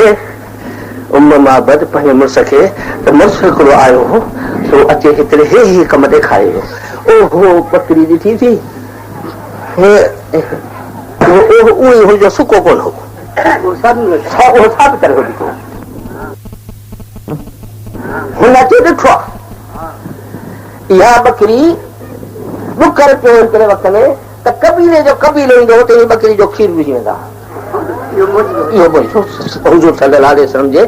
उम माबद पंहिंजे मुड़ुस खे त मुड़ुस हिकिड़ो आयो हो सो अचे हिकिड़े हे कम ॾेखारे वियो ओहो बकरी ॾिठी थी उहो हुनजो सुको कोन हो उहो साबित करे ॾिठो हुन अचे ॾिठो आहे इहा बकरी ॾुकर पियो हिकिड़े वक़्त में त कबीले जो कबीलो ईंदो त इन बकरी जो खीर विझी वेंदा इहो हुजूर सल्लल्लाहु अलैहि वसल्लम जे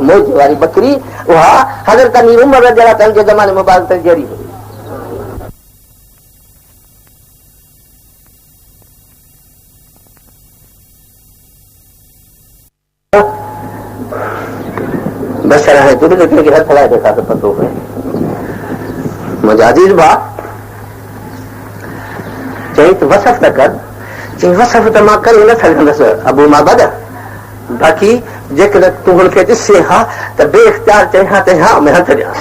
मौज वारी बकरी उहा हज़रत अमीर उमर रज़ियल्लाहु अन्हु जे ज़माने मुबारक ते जहिड़ी हुई बसर है तुझे देखने के हथ फैलाए देखा तो पतो है मुझे अजीज बात चई तो वसफ न कर चई वसफ तो मां करे न सघंदसि अबू माबद बाक़ी जेकॾहिं तूं हुनखे ॾिसे हा त बेइख्तियार चई हा त हा में हथ ॾियां,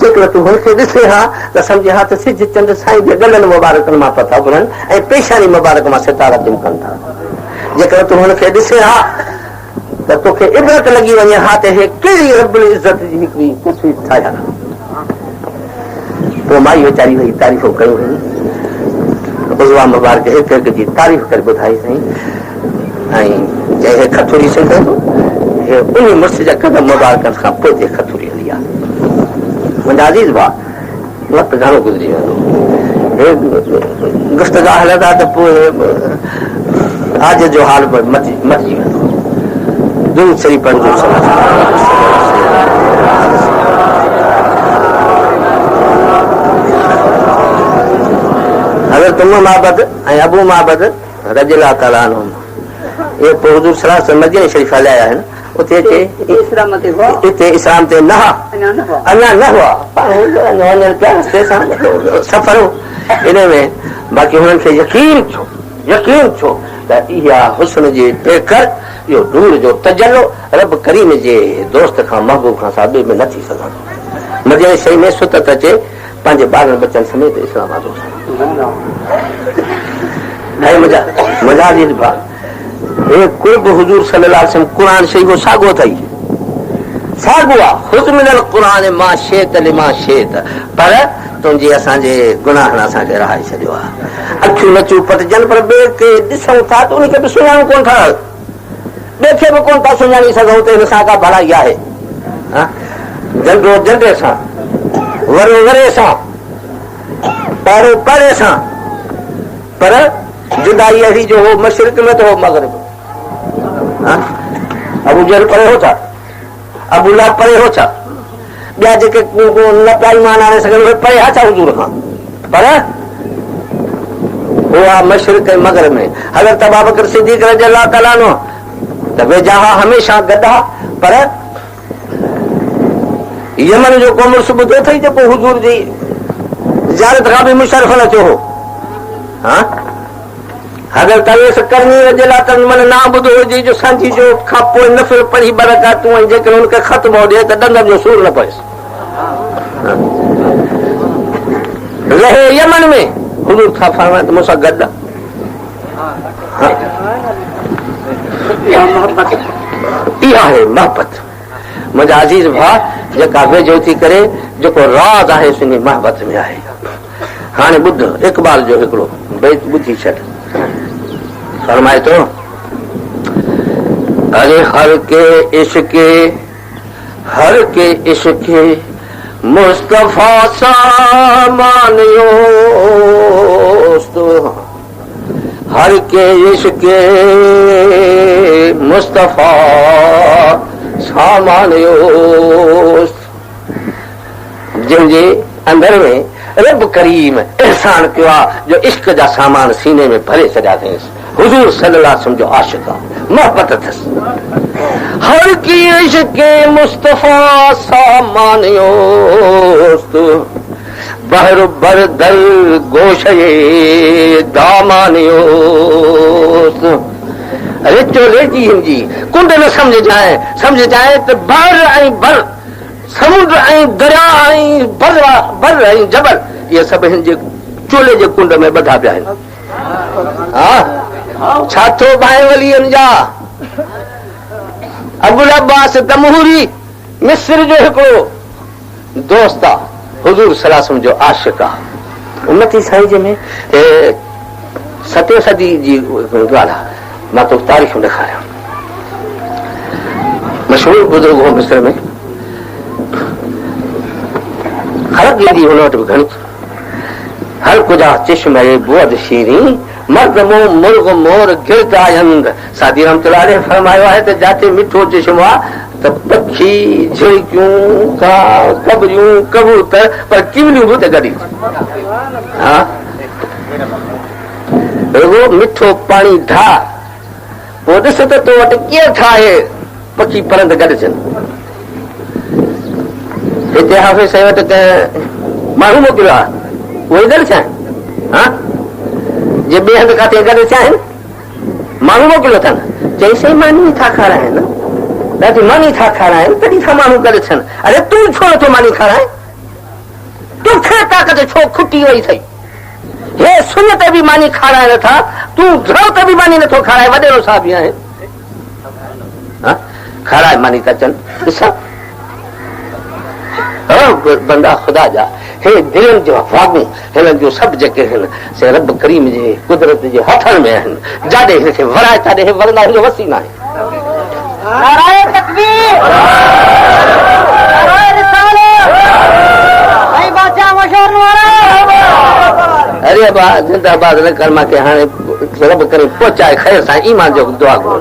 जेकॾहिं तूं हुनखे ॾिसे हा त सम्झे हा त सिज चंड साईं जे गलनि मुबारकनि मां पता घुरनि ऐं पेशानी मुबारक मां सितारा चिमकनि था। जेकॾहिं तूं हुनखे ॾिसे हा त तोखे इबरत लॻी वञे हा त हे कहिड़ी रब्बुल इज़त जी हिकिड़ी तस्वीर ठाहिया। पोइ माई वीचारी वई तारीफ़ूं कयूं हुई, उज़वा मुबारक हिकु हिकु जी तारीफ़ करे ॿुधाई साईं ऐं चई हे खथूरी सिंध हे उन मुड़ुस जा कदम मुबारकनि खां पोइ ते खथूरी हली आहे। मुंहिंजा अज़ीज़ भाउ वक़्तु घणो गुज़री वेंदो, हे गुफ़्तगा हलंदा त पोइ आज जो हाल मटिजी वेंदो। दुरूद शरीफ़ पढ़जो। हज़रत उम्म माबद ऐं अबू माबद रज़ियल्लाहु ताला अन्हुम ये पोइ हुज़ूर सल्लल्लाहु अलैहि वसल्लम मदीने शरीफ़ हलिया आहिनि। उते हिते इस्लाम ते न अञा न हुआ सफ़र इन में। बाक़ी हुननि खे यकीन थियो त इहा हुस्न जे पेकर इहो नूर जो तजल्लो रब करीम जे दोस्त खां महबूब खां साबित में न थी सघंदो। मदीने शरीफ़ में सुत अचे पंहिंजे ॿारनि बच्चनि समेत इस्लाम आदो ऐं मुंहिंजा अज़ीज़ भाउ हे कुर्ब हुज़ूर सल्लल्लाहु अलैहि वसल्लम क़ुरान शरीफ़ साॻियो अथई, साॻियो आहे। ख़ुद मिनल क़ुरान मां शेत लिमा शेत, पर तुंहिंजे असांजे गुनाहनि असांखे रहाए छॾियो आहे। अखियूं नचियूं पटिजनि पर ॿिए खे ॾिसूं था त उनखे बि सुञाणूं कोन था, ॿिए खे बि कोन था सुञाणी सघूं त हिन सां का भलाई आहे। जंडो जंडे सां, वरो वरे सां, पारो पारे सां, पर जुदाई अहिड़ी जो हो मशरिक़ में त हो मग़रिब। अबू जहल परे हो छा, अबू लहब परे हो छा, ॿिया जेके न पिया ईमान आणे सघनि उहे परे हा छा हुज़ूर खां, पर उहा मशरिक़ ऐं मग़रिब में। हज़रत अबू बकर सिद्दीक़ रज़ियल्लाहु ताला अन्हु त वेझा हमेशा गॾु, पर यमन जो को मुड़ुस ॿुधो अथई जेको हुज़ूर जी ज़ियारत खां बि मुशर्रफ़ न थियो हो। अगरि तवेस करणी रज़ियल्लाहु ताला मन ना ॿुधो हुजे जो सांझी जो खां पोइ नफ़िल पढ़ी बरकातूं ऐं जेकॾहिं हुनखे ख़त्म हो ॾिए त ॾंदनि जो सूर न पएसि। रहे यमन में हुज़ूर खां फरमाए त मूंसां गॾु इहा आहे मोहबत। मुंहिंजा अज़ीज़ भाउ जेका वेझो थी करे जेको राज़ आहे सुनी मोहबत में आहे। हाणे ॿुध इक़बाल जो हिकिड़ो बैत ॿुधी छॾ, फरमाए थो अरे हर के इश्क मुस्तफा सामानियोस्त, हर के इश्क मुस्तफा सामानियोस्त, जिनजे अंदर में रब करीम एहसान कयो आहे जो इश्क जा सामान सीने में भरे छॾिया अथईंसि। हुज़ूर सल्लल्लाहु अलैहि वसल्लम जो आशिक़ आहे, मोहबत अथसि। हर की इश्क मुस्तफा सामानियोस्त, बहर बरदल गोशे दामानियोस्त। अरे चोले जी हिंजी कुंड न समझ जाए तो बर ऐं बर समुंड ऐं दरिया ऐं बर ऐं जबल ये सभु हिन जे चोले जे कुंड में ॿधा पिया आहिनि। छा थो बाहि वलीअनि जा अबुल अब्बास तमहूरी मिस्र जो हिकिड़ो दोस्त आहे, हुज़ूर सल्लल्लाहु अलैहि वसल्लम जो आशिक़ आहे। उम्मती साईं जंहिंमें 7वीं सदी जी ॻाल्हि आहे। मां तो तारीख़ ॾेखारियां। मशहूर बुज़ुर्ग हो मिस्र में, ख़लक ईंदी हुन वटि बि घणी। हर कुजा चश्मे बोध शीरी मर्द मो मुर्ग मोर गिरद आयंद। सादी रहमतुल्लाह अलैह फरमायो आहे त जाते मिठो चश्मो आहे त पखी झिड़कियूं कबरियूं कबूतर पर किवलियूं बि त गॾी। रुगो मिठो पाणी धार पोइ ॾिस त तो वटि कीअं ठाहे पखी परंद गॾजनि। हिते हाफ़िज़ साईं वटि माण्हू मोकिलियो आहे उहे गॾु थिया आहिनि। जे ॿिए हंधि किथे गॾु थिया आहिनि माण्हू मोकिलियो अथनि त जैसे मानी था खाराए न ॾाढी मानी था खाराए तॾहिं था माण्हू करे थियनि अरे तूं छो नथो मानी खाराए तोखे ताक़त छो खुटी वई अथई हे सुन ते बि मानी खाराए नथा तूं घणो ते बि मानी नथो खाराए वॾेरो साहब बि आहे खाराए मानी था अचनि ॾिसां बंदा ख़ुदा जा हे दिलनि जो वागूं हिननि जो सभु जेके आहिनि से रब करीम जे कुदरत जे हथनि में आहिनि जाॾे हिनखे वराए ताॾे हे वरंदा हिनजो वसी न आहे नाराए तकबीर नाराए रिसालत भाई बादशाह मशहूर वारा अरे अबा जिंदाबाद न कर मूंखे हाणे रब करे पहुचाए ख़ैर सां ईमान जो दुआ घुर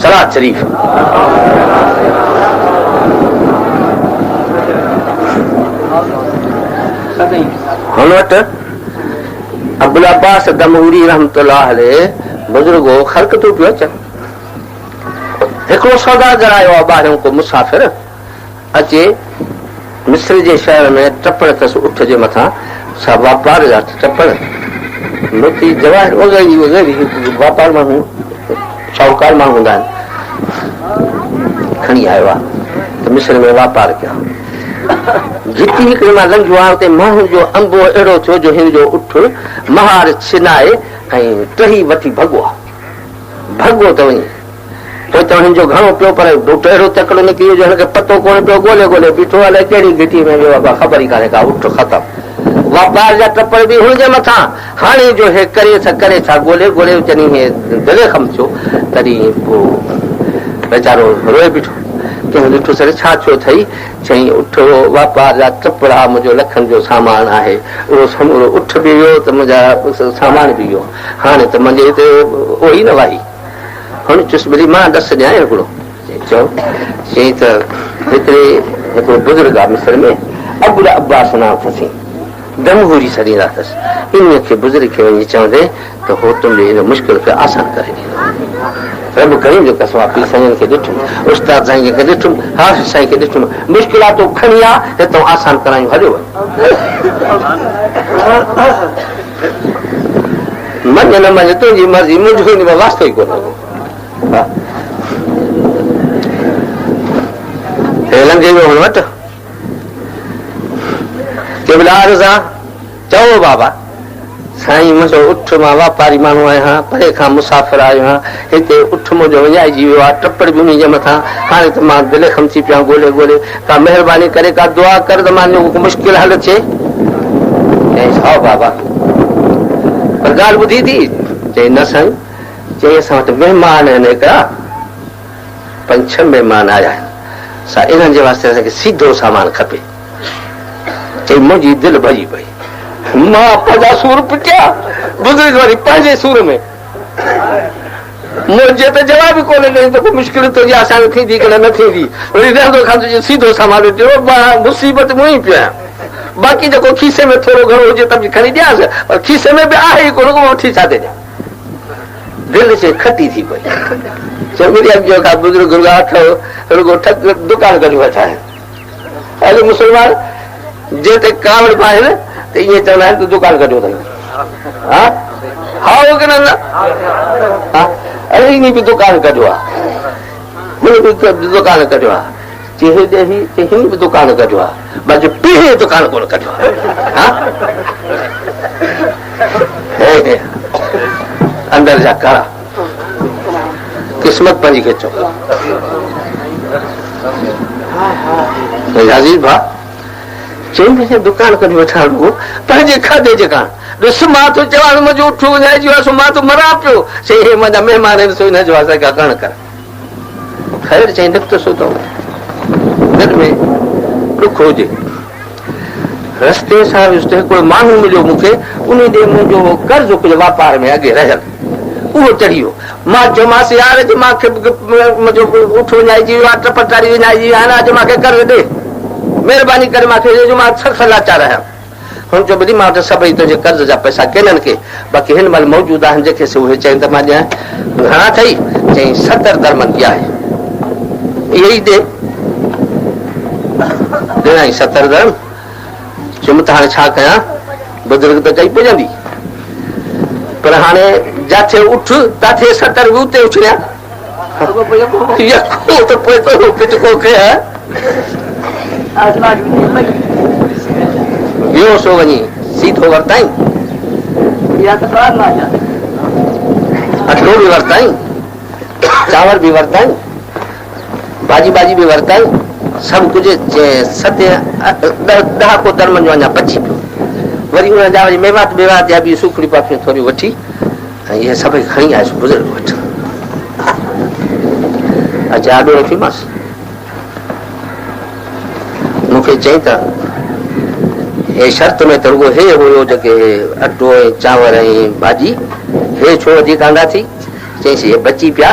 सलात शरीफ़ हुन वटि अबुल अब्बास दमूरी रहमतुल्लाह अलैह बुजुर्गो ख़लक़तूं पियो अचनि हिकिड़ो सौदागर आयो आहे ॿाहिरियों को मुसाफ़िर अचे मिस्र जे शहर में टपड़ अथसि उठ जे मथां सा वापार जा टपड़ मोती जवाहर वग़ैरह वापार माण्हू शाहूकार माण्हू हूंदा आहिनि खणी आयो आहे त मिस्र में वापार कया जिती हिकिड़े मां लंघियो आहे उते माण्हू जो अंबो अहिड़ो थियो जो हिन जो उठ महार छिनाए ऐं टही वठी भॻो आहे भॻो त वञी पोइ त हिन जो घणो पियो पर उठ अहिड़ो तकड़ो निकिरी वियो जो हिनखे पतो कोन पियो ॻोल्हे ॻोल्हे बीठो अलाए कहिड़ी घिटी में वियो आहे ख़बर ई कान्हे का उठ ख़तमु वापार जा टपड़ बि हुनजे मथां हाणे जो हे करे छा ॻोल्हे ॻोल्हे चनी हे दिले खम थियो तॾहिं पोइ वीचारो रोए बीठो कंहिं ॾिठो सर छा थियो अथई चई उठ वापार जा टपड़ा मुंहिंजो लखनि जो सामान आहे उहो समूरो उठ बि वियो त मुंहिंजा सामान बि वियो हाणे त मुंहिंजे हिते ओही न वाही हुन चुस भली मां ॾस ॾियां हिकिड़ो चयो चई त हिकिड़ो बुज़ुर्ग आहे मिस्र में अबुल अब्बास नाम अथसि दमहूरी सॾींदा अथसि इन खे बुज़ुर्ग खे वञी चवंदे त हो तुंहिंजे इन मुश्किल खे आसान करे ॾींदो रब करीम जो कसम आहे पीउ साईं खे ॾिठुमि उस्ताद साईं खे ॾिठुमि हाफ़िज़ साईं खे ॾिठुमि मुश्किलातूं खणी आहे हितां आसान करायूं हलियो मञ न मञ तुंहिंजी मर्ज़ी मुंहिंजो हिन में वास्तो ई कोन लंघे वियो हुन वटि चओ बाबा साईं मुंहिंजो उठ मां वापारी माण्हू आहियां परे खां मुसाफ़िर आहियो आहियां हिते उठ मुंहिंजो विञाइजी वियो आहे टपड़ बि उन जे मथां हाणे त मां दिलि खमची पिया ॻोल्हे ॻोल्हे का महिरबानी करे का दुआ कर त मां मुश्किल हल थिए चई साओ बाबा पर ॻाल्हि ॿुधी थी चई न साईं चई असां वटि महिमान आहिनि हिकिड़ा 5-6 महिमान आया आहिनि सा इन्हनि जे वास्ते असांखे सीधो सामान खपे चई मुंहिंजी दिलि भॼी पई मां पंहिंजा सूर पिटिया बुज़ुर्ग वरी पंहिंजे सूर में मुंहिंजे त जवाब ई कोन्हे ॾिनी त कोई मुश्किल तुंहिंजी असांखे थींदी की न थींदी वरी रहंदो खां तुंहिंजो सीधो सामान ॾियो मां मुसीबत में ई पियो आहियां बाक़ी जेको खीसे में थोरो घणो हुजे त बि खणी ॾियांसि पर खीसे में बि आहे ई कोन वठी छा थी ॾियां दिलि से खटी थी पई चङी अॻियो खां बुज़ुर्ग अथव रुगो ठक दुकान करे वेठा आहिनि अॼु मुस्लमान जे ते कावड़ पाए न त ईअं चवंदा आहिनि त दुकान कढियो अथनि हा की न अरे इन बि दुकान कढियो आहे हुन बि दुकान कढियो आहे हिन बि दुकान कढियो आहे बाक़ी पीढ़ी दुकान कोन कढियो आहे अंदर जा कारा किस्मत पंहिंजी खे चओ अज़ीज़ भाउ चई दुकान कढी वेठा रुगो पंहिंजे खाधे जे कारण ॾिस मां थो चवां मुंहिंजो उठ विञाइजी वियो मां तो मरां पियो चई हे मुंहिंजा महिमान आहिनि सो हिनजो असांखे करण कर ख़ैर चई निकितसि तो दिलि में ॾुख हुजे रस्ते सां हिकिड़ो माण्हू मिलियो मूंखे उन ॾे मुंहिंजो कर्ज़ कुझु वापार में अॻे रहियल उहो चढ़ी वियो मां चयोमांसि यार अॼु मूंखे मुंहिंजो उठ विञाइजी वियो आहे टपटारी विञाइजी वियो आहे न अॼु मूंखे कर्ज़ ॾे महिरबानी करे मूंखे मां सख़्तु लाचार आहियां हुन चयो ॿुधी मां वटि सभई तुंहिंजे कर्ज़ जा पैसा केननि खे बाक़ी हिन महिल मौजूदु आहिनि जेके से उहे चइनि त मां ॾियां घणा अथई चई 70 दरमन जी आहे इहे ई ॾे ॾिनई 70 दरम चयुमि त हाणे छा कयां बुज़ुर्ग त चई पुॼंदी पर हाणे जाथे उठ ताथे 70 भी उते उछलिया यको तो पोइ तो किच को के यो सो वनी सीधो वरताई या तो ना अटलो भी वरताई चावल भी वरताई भाजी भाजी भी वरताई सब कुछ सत्य 10 को धर्म जो अञा बची पियो वरी उन जा वरी मेवात बेवात या भी सुखड़ी पापी थोड़ी वठी ये सब खणी आयस बुजुर्ग वठ अच्छा आडो रखीमास मूंखे चई त हे शर्त में त रुगो हे हुयो जेके अटो ऐं चांवर ऐं भाॼी हे छो वधीक आंदा थी चईंसि हे बची पिया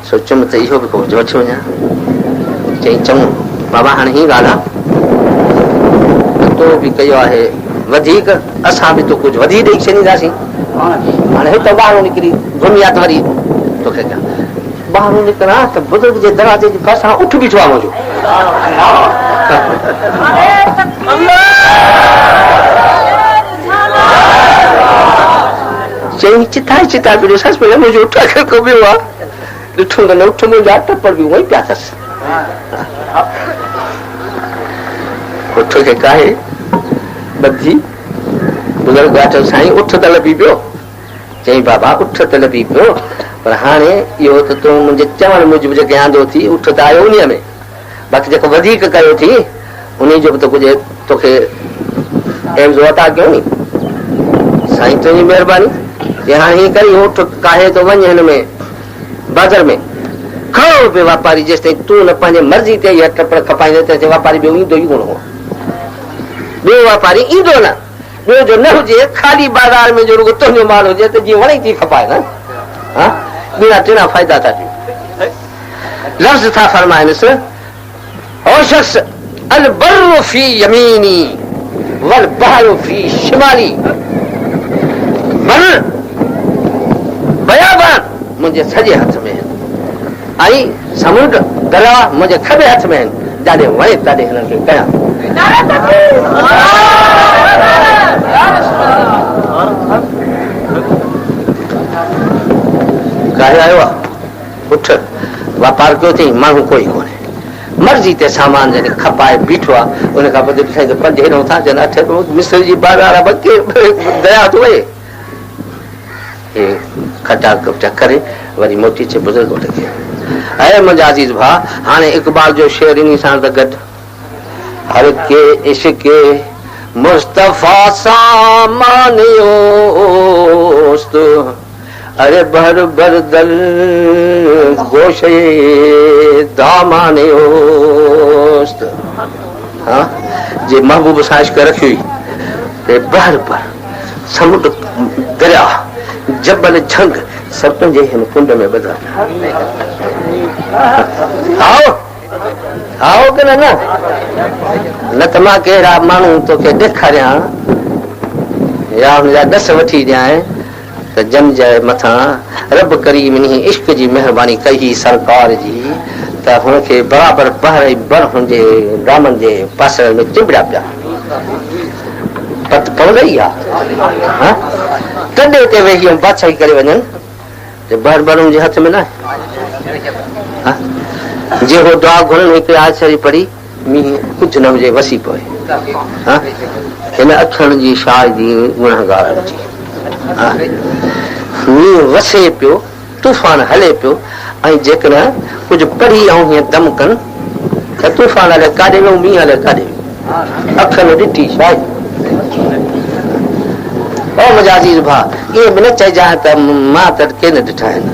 सो चुम त इहो बि कुझु वठी वञा चई चङो बाबा हाणे ही ॻाल्हि आहे तो बि कयो आहे वधीक असां बि तो कुझु वधी ॾेई छॾींदासीं हाणे हिते ॿाहिरो निकिरी घुमिया त वरी तोखे कयां ॿाहिरो निकिरां त बुज़ुर्ग जे दरवाजे जे पासां उठ बीठो आहे मुंहिंजो चई चिताई चिता बि ॾिससि पहिले मुंहिंजो उठ को ॿियो आहे ॾिठो त न उठ मुंहिंजा टपर बि उहो ई पिया अथसि उठ खे काहे ॿधी बुज़ुर्ग ॻाठो साईं उठ त लभी पियो चई बाबा उठ त लभी पियो पर हाणे इहो त तूं मुंहिंजे चवण मूजिबि जेके आंदो थी उठ त आयो उन में बाक़ी जेको वधीक कयो थी उन जो बि त कुझु तोखे एवज़ो अता कयो नी साईं तुंहिंजी महिरबानी ये हाणे हीअं करी उठ काहे तो वञ हिन में बाज़ार में खड़ो पियो वापारी जेसि ताईं तूं न पंहिंजे मर्ज़ी ते इहा टपड़ खपाईंदे त वापारी ॿियो ईंदो ई कोन हो ॿियो वापारी ईंदो न ॿियो जो न हुजे खाली बाज़ार में जो रुगो तुंहिंजो माल हुजे त जीअं वणे थी खपाए न हा ॿिया टिना फ़ाइदा था ॾियूं लफ़्ज़ था फरमाइनिसि ओ शख़्स अल बर्रु फी यमीनी वल बहरु फी शिमाली बर बयाबान मुंहिंजे सॼे हथ में आहिनि ऐं समुंड दरिया मुंहिंजे खॿे हथ में आहिनि जाॾे वणे ताॾे हिननि खे कयां काहे आयो आहे उठ वापार कयो अथई माण्हू कोई कोन्हे मर्ज़ी ते सामान जॾहिं खपाए बीठो आहे उन खां पोइ ॾिसाई त 5 हेॾो था चवनि 8 मिस्र जी बाज़ार दया थो वहे हे खटा कपटा करे वरी मोटी अचे बुज़ुर्ग वटि खे ऐं मुंहिंजा अज़ीज़ भाउ हाणे इक़बाल जो शेर इन सां त गॾु हर के इश्क मुस्तफ़ा सामानियोस्त अरे भर भर दल गोशे दामानियोस्त हाँ जे महबूब सां इश्क रखी हुई ते भर भर समुंड दरिया जबल झंग सब पंहिंजे हिन कुंड में बदल आओ आओ के न न त मां कहिड़ा माण्हू तोखे ॾेखारियां या हुनजा ॾस वठी ॾियां त जन जे मथां रब करीम इन इश्क जी महिरबानी कई सरकार जी त हुनखे बराबरि ॿाहिरि बर हुनजे डामन जे पासर में चिंबड़ा पिया पत पवंदी आहे तॾहिं ते वेही बादशाही करे वञनि बर बर हुनजे हथ में न आहे जे हो दुआ घुरनि हिकिड़े आछरी पढ़ी मींहुं कुझु न हुजे वसी पए हिन अखरनि जी शायदि गुनहगार हुजे मींहुं वसे पियो तूफ़ान हले पियो ऐं जेकॾहिं कुझु पढ़ी ऐं हीअं दम कनि त तूफ़ान हले काॾे वियो मींहुं हले काॾे वियो अखर ॾिठी शायदि ओ मुंहिंजा अज़ीज़ भाउ इहे बि न चइजांइ त मां त के न ॾिठा आहिनि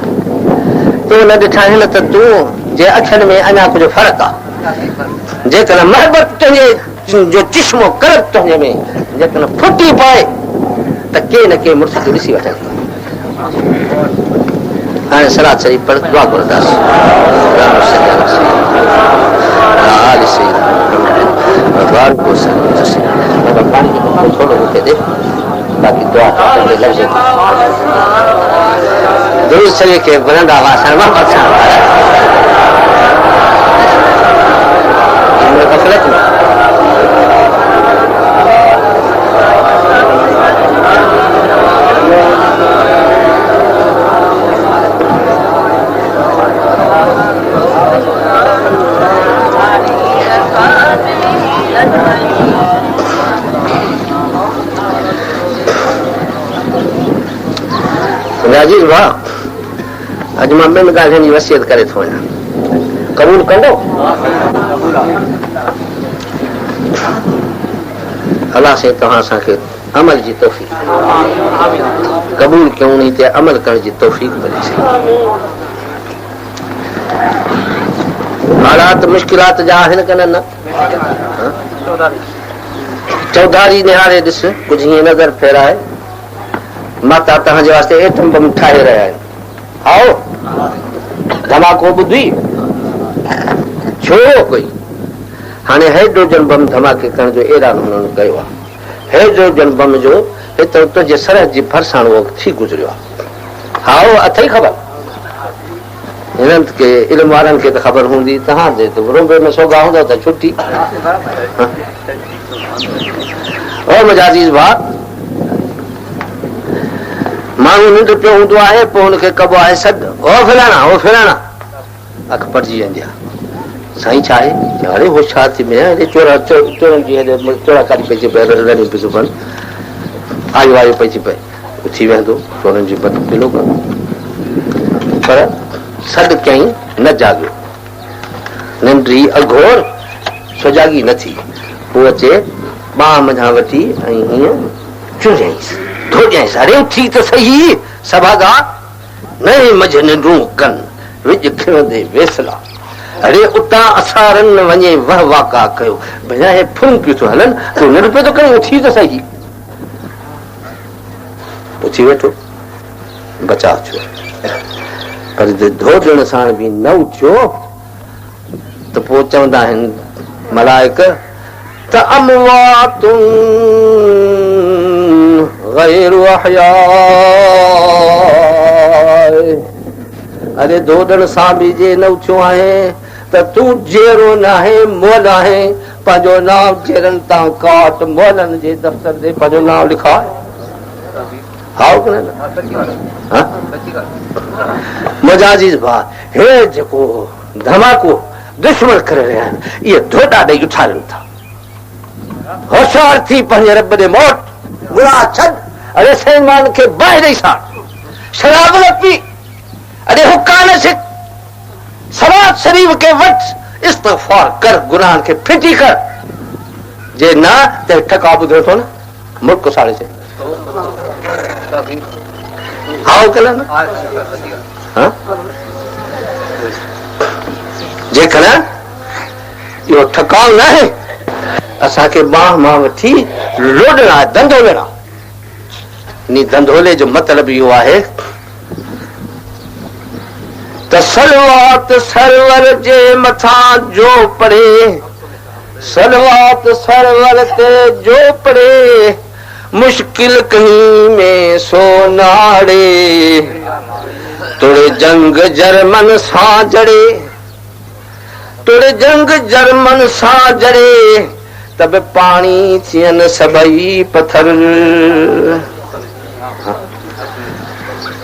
तूं न ॾिठा आहिनि त तूं जे अखियुनि में अञा कुझु फ़र्क़ु आहे जेकॾहिं महबत तुंहिंजे जो चिश्मो करब तुंहिंजे में जेकॾहिं फुटी पए त के न के मुड़ुस खे ॾिसी वठनि हाणे सलाद शरीफ़ पर दुआ घुरंदासीं थोरो मूंखे ॾे बाक़ी दुआ दुरुस्त शरीफ़ खे घुरंदा हुआसीं गफ़लत में राजीव वाह अॼु मां ॿिनि ॻाल्हियुनि जी वसियत करे थो वञा क़बूल कंदो अलाह से तव्हां असांखे अमल जी तौफ़ीक़ क़बूल कयूं उन ते अमल करण जी तौफ़ीक़ मिले हालात मुश्किलात जा आहिनि कन न चौधारी निहारे ॾिस कुझु हीअं नज़र फेराए माता तव्हांजे वास्ते एटम बम ठाहे रहिया आहिनि आओ धमाको ॿुधी छो कोई हाणे हाइड्रोजन बम धमाके करण जो ऐलान हुननि कयो आहे हाइड्रोजन बम जो हेतिरो तुंहिंजे सरहद जी भरिसां उहो थी गुज़रियो आहे हाओ अथई ख़बर हिननि खे इल्म वारनि खे त ख़बर हूंदी तव्हांजे त रुंबे में सोगा हूंदो त छुटी ओ मुंहिंजा अज़ीज़ भाउ माण्हू निंड पियो हूंदो आहे पोइ हुनखे कबो आहे सॾु ओ फिराना अख पटिजी वेंदी आहे साईं छा आहे हाणे होशियार थी मिलिया हेॾे चोरनि जी हेॾे चोराकारी पइजी पए रड़ियूं पियूं सुबनि आयो आयो पइजी पए उथी वेंदो चोरनि जी बद पिलो कंदो पर सॾु कयईं न जाॻियो निंडी अघोर सुजागी न थी पोइ अचे ॿाह मझां वठी ऐं हीअं चुरियईंसि धोॼाईंसि अरे उथी त सही सभागा नए मझ निंडूं कनि विझ खिणंदे वेसला अरे उतां असारनि न वञे वह वाका कयो भैया हे फुन पियो थो हलनि तूं निंड पियो थो करे उथी त सही उथी वेठो बचाव थियो पर धोजण सां बि न उथियो त पोइ चवंदा आहिनि मलाइक त अमवातुन गैर अहया अरे धोजण सां बि जे न उथियो आहे त तूं जहिड़ो न आहे मोल आहे पंहिंजो नाम जहिड़नि तां काट मोलनि जे दफ़्तर ते पंहिंजो नाम लिखाए मुंहिंजा अज़ीज़ भाउ हे जेको धमाको दुश्मन करे रहिया आहिनि इहे धोॾा ॾेई उथारनि था होशियार थी पंहिंजे रब ॾे मोट गुनाह छॾ अरे सैमान खे बाहि ॾेई साड़ शराब न पी अरे हुका न सिक सलाद शरीफ खे वठ इस्तग़फ़ार कर गुनाहनि खे फिटी कर जे न त ठका ॿुधो थो न मुल्क साड़े छॾ आओ कल जेकर इहो ठकाव न आहे असांखे बाह मां वठी लोॾणा धंधोलणा इन धंधोले जो मतिलब इहो आहे त सलवात सरवर जे मथां जो पड़े सलवात सरवर ते जो पड़े मुश्किल कहीं में सोनाड़े तुड़े जंग जर्मन सां जड़े तुड़े जंग जर्मन सां जड़े तब पानी थियनि सभई पत्थर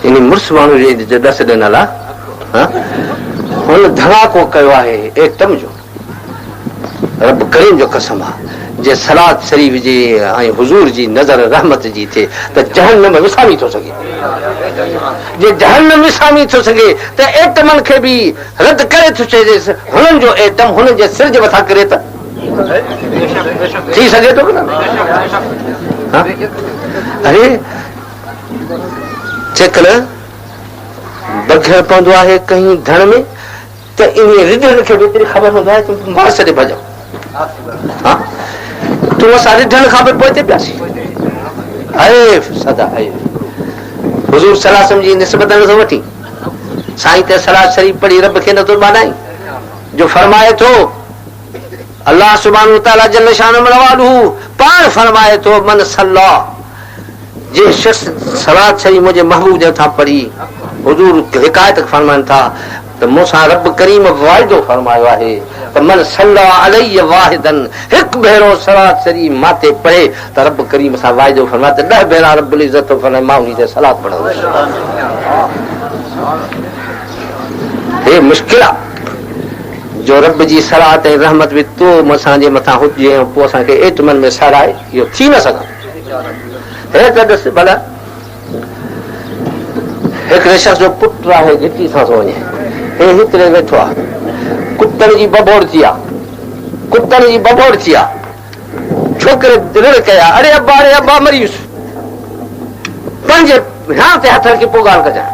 इन मुड़ुस माण्हू जे डस ॾिनल आहे हुन धड़ाको कयो आहे एटम जो रब करीम जो कसम आहे जे सलाद शरीफ जी ऐं हुज़ूर जी नज़र रहमत जी थिए त जहन्नम विसामी थो सघे जे जहन्नम विसामी थो सघे त एटमनि खे बि रद्द करे थो चइजेसि हुननि जो एटम हुननि जे सिर जे मथां किरे त थी सघे थो न अरे जेकर बघियल पवंदो आहे कहीं धण में त इन रिढनि खे बि एतिरी ख़बर हूंदो आहे मार छॾे भॼो तूं असां रिढनि खां बि पोइ पियासीं सदा हुज़ूर सलासम जी निस्बत नथो वठी साईं त सलाद शरीफ़ पढ़ी रब खे नथो ॿाॾाई जो फरमाए थो अल्लाह सुब्हानहू व तआला जल शान मवालू पाण फरमाए थो मन सल्ला जे शख़्स सलाद शरीफ़ मुंहिंजे महबूब जे मथां पढ़ी हुज़ूर हिकायत फरमाइनि था त मूंसां रब करीम वाइदो फरमायो आहे त मन सल्ला अलैहि वाहिदन हिकु भेरो सलाद शरीफ़ माते पढ़े त रब करीम सां वाइदो फरमाए त 10 भेरा रब्बुल इज़्ज़त फरमाए मां उन ते सलाद पढ़ंदुसि हे मुश्किल आहे जो रब जी सलात ऐं रहमत बि तो असांजे मथां हुजे ऐं पोइ असांखे एटमनि में साड़ाए इहो थी न सघे हे त ॾिस भला हिकिड़े शख़्स जो पुटु आहे घिटी सां थो वञे, हे हिकिड़े वेठो आहे, कुतनि जी बबोड़ थी आहे, कुतनि जी बबोड़ थी आहे। छोकिरे ऋण कया, अरे अब्बा मरी वियुसि, पंहिंजे ध्यान ते हथ रखी पोइ ॻाल्हि कजांइ।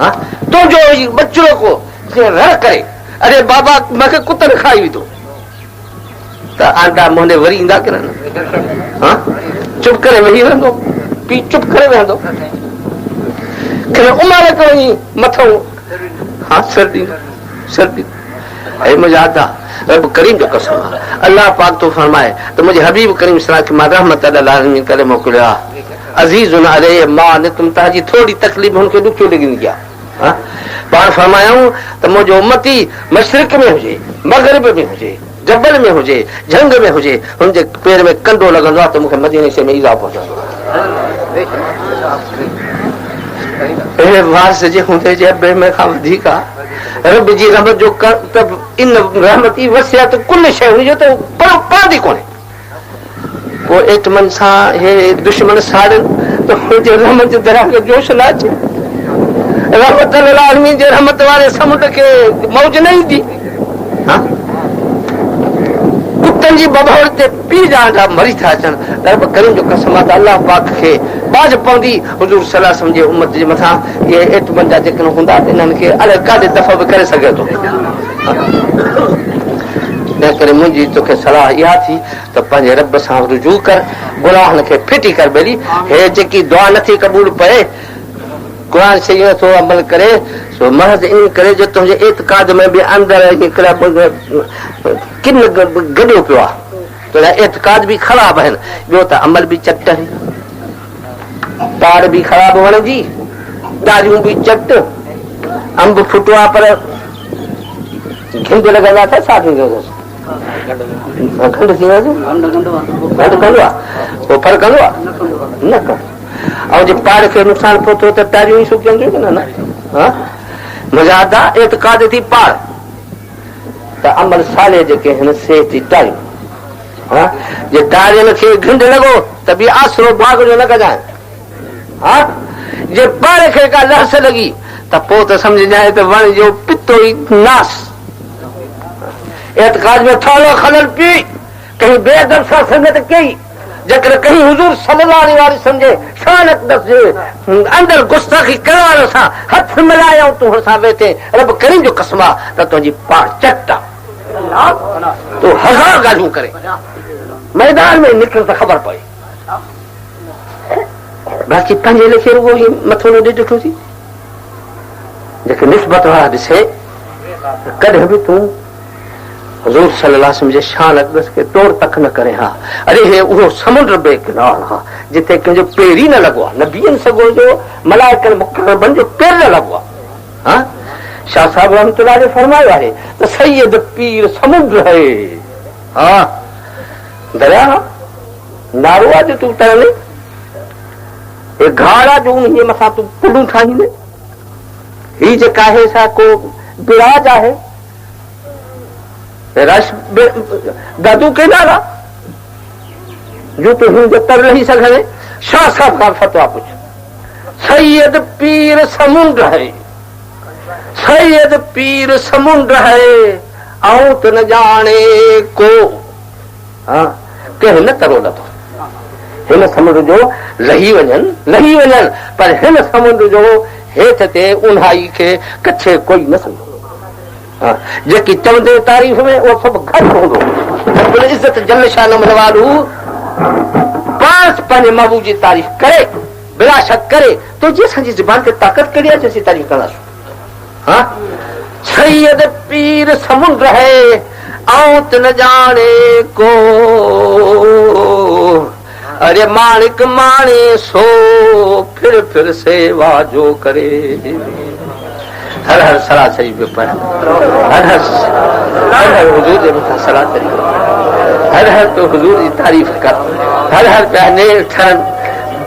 हाँ तुंहिंजो बचिड़ो को रण करे, अरे बाबा मूंखे कुतनि खाई विधो, त आंडा मुंहिंजे वरी ईंदा की न? हाँ चुप करे वेही रहंदो, पीउ चुप करे वेहंदो, उमारे को वञी मथो हाँ सर ॾींदो। ऐं मुंहिंजा आदा रब करीम जो कसम आहे, अल्लाह पाक तो फरमाए त मुंहिंजे हबीब करीम सलाह खे मां रहमत अल करे मोकिलियो आहे। अज़ीज़ुन अलैहि मां नितुम, तव्हांजी थोरी तकलीफ़ हुनखे ॾुखियो लॻंदी आहे। पाण फरमायूं त मुंहिंजो उम्मती मशरिक़ में हुजे, मग़रिब में हुजे, जबल में हुजे, झंग में हुजे, हुनजे पेर में कंडो लॻंदो आहे त मूंखे मदीने से में ईज़ा पहुचंदो आहे। वारस जे हूंदे जे अबे में खां वधीक आहे रब जी रहमत जो त इन रहमती वसियत कुल शइ हुजे त पवंदी कोन्हे। पोइ एटमन सां हे दुश्मन साड़नि त हुनजे रहमत जे दरिया खे जोश न अचे, रहमत आलमीन जे रहमत वारे समुंड खे मौज न ईंदी। कुतनि जी बबोड़ ते पीउ जा आंडा मरी था अचनि, रब करीम जो कसम आहे त अल्लाह पाक खे बाज पवंदी हुज़ूर सल्लल्लाहु अलैहि वसल्लम जे उम्मत जे मथां। इहे एटमन जा जेके हूंदा इन्हनि खे अलाए काॾे दफ़ा बि करे सघे थो। तंहिं करे मुंहिंजी तोखे सलाह इहा थी त पंहिंजे रब सां रुजू कर, गुनाहनि खे फिटी कर। भली हे जेकी दुआ नथी क़बूल पए, क़ुर शरीफ़ थो अमल करे सो महज़ इन करे जो तुंहिंजे एतक़ाद में बि अंदरि हिकिड़ा किन गॾियो पियो आहे, तुंहिंजा एतक़ाद बि ख़राब आहिनि, ॿियो त अमल बि चट आहिनि, तार बि ख़राब वण जी, ॾाढ़ियूं बि चट, अंब फुटो आहे पर घिंड लॻंदा था छा थींदो अथसि? खंड थी वेंदो, खंड कंदो आहे पोइ फर्क़ु कंदो आहे न कंदो। ऐं जे पाड़ खे नुक़सानु पहुतो त टारियूं ई सुकिजंदियूं की न? मुंहिंजा आदा एतक़ाद थी पाड़ त अमल साले जेके आहिनि से थी टारियूं। जे टारियुनि खे घिंड लॻो त बि आसरो बाग जो न कजांइ। जे पाड़ खे का लहस लॻी त पोइ त सम्झजांइ त वण जो पितो ई नास। एतक़ाद में थोरो खलल पी, कहीं बेअदब सां संगत कई, जेकर कहीं हुज़ूर सल्लल्लाहु अलैहि वसल्लम जे शान अक़दस जे अंदरि गुस्ताखी करण सां हथ मिलायूं तूं हुन सां वेठे, रब करीम जो कसम आहे त तुंहिंजी पाड़ चट आहे। तूं हज़ार ॻाल्हियूं करे मैदान में निकिर त ख़बर पए, बाक़ी पंहिंजे लेखे रुगो ई मथो न ॾिठो थी। जेके निस्बत वारा ॾिसे कॾहिं बि तूं हुज़ूर सल्लल्लाहु अलैहि वसल्लम जे शान अक़दस के तोड़ तक न करे। हा अरे हे उहो समुंड बेकिनार हा जिते कंहिंजो पेर ई न लॻो आहे, नबीअनि सॻो जो मलाइकनि मुक़रबनि जो पेर न लॻो आहे। शाह साहिब रहमतुल्लाह अलैहि फरमायो आहे त सैयद पीर समुंड है। हा दरिया नारो आहे जो तूं तरले, हे घाड़ा जो उनजे मथां तूं पुलूं ठाहींदे, ही जेका आहे सा को बिराज आहे रश दादू के नारा जो तो हिंद तर नहीं सघे। शाह साहब का फतवा पुछ, सैयद पीर समुंड है, सैयद पीर समुंड है, आऊं त न जाने को। हाँ कंहिं न तरो नथो, हिन समुंड जो लही वञनि पर हिन समुंड जो हेठि ते उन्हाई खे कच्छे कोई न सम्झो। जेकी चवंदे तारीफ़ में उहो सभु घटि हूंदो। रब्बुल इज़्ज़त जल शान वालू पास पंहिंजे महबूब जी तारीफ़ करे बिला शक करे तो जी असांजी ज़ुबान खे ताक़त कहिड़ी आहे जंहिंजी तारीफ़ कंदासीं। सैयद पीर समुंड है आऊं त न जाने को, अरे माणिक माणे सो फिर सेवा जो करे। हर हर सलाह शरीफ पे पढ़, हर हर हुजूर जे मथां सलाह करी, हर हर तो हुजूर जी तारीफ़ कर, हर हर पिया नेर ठहनि,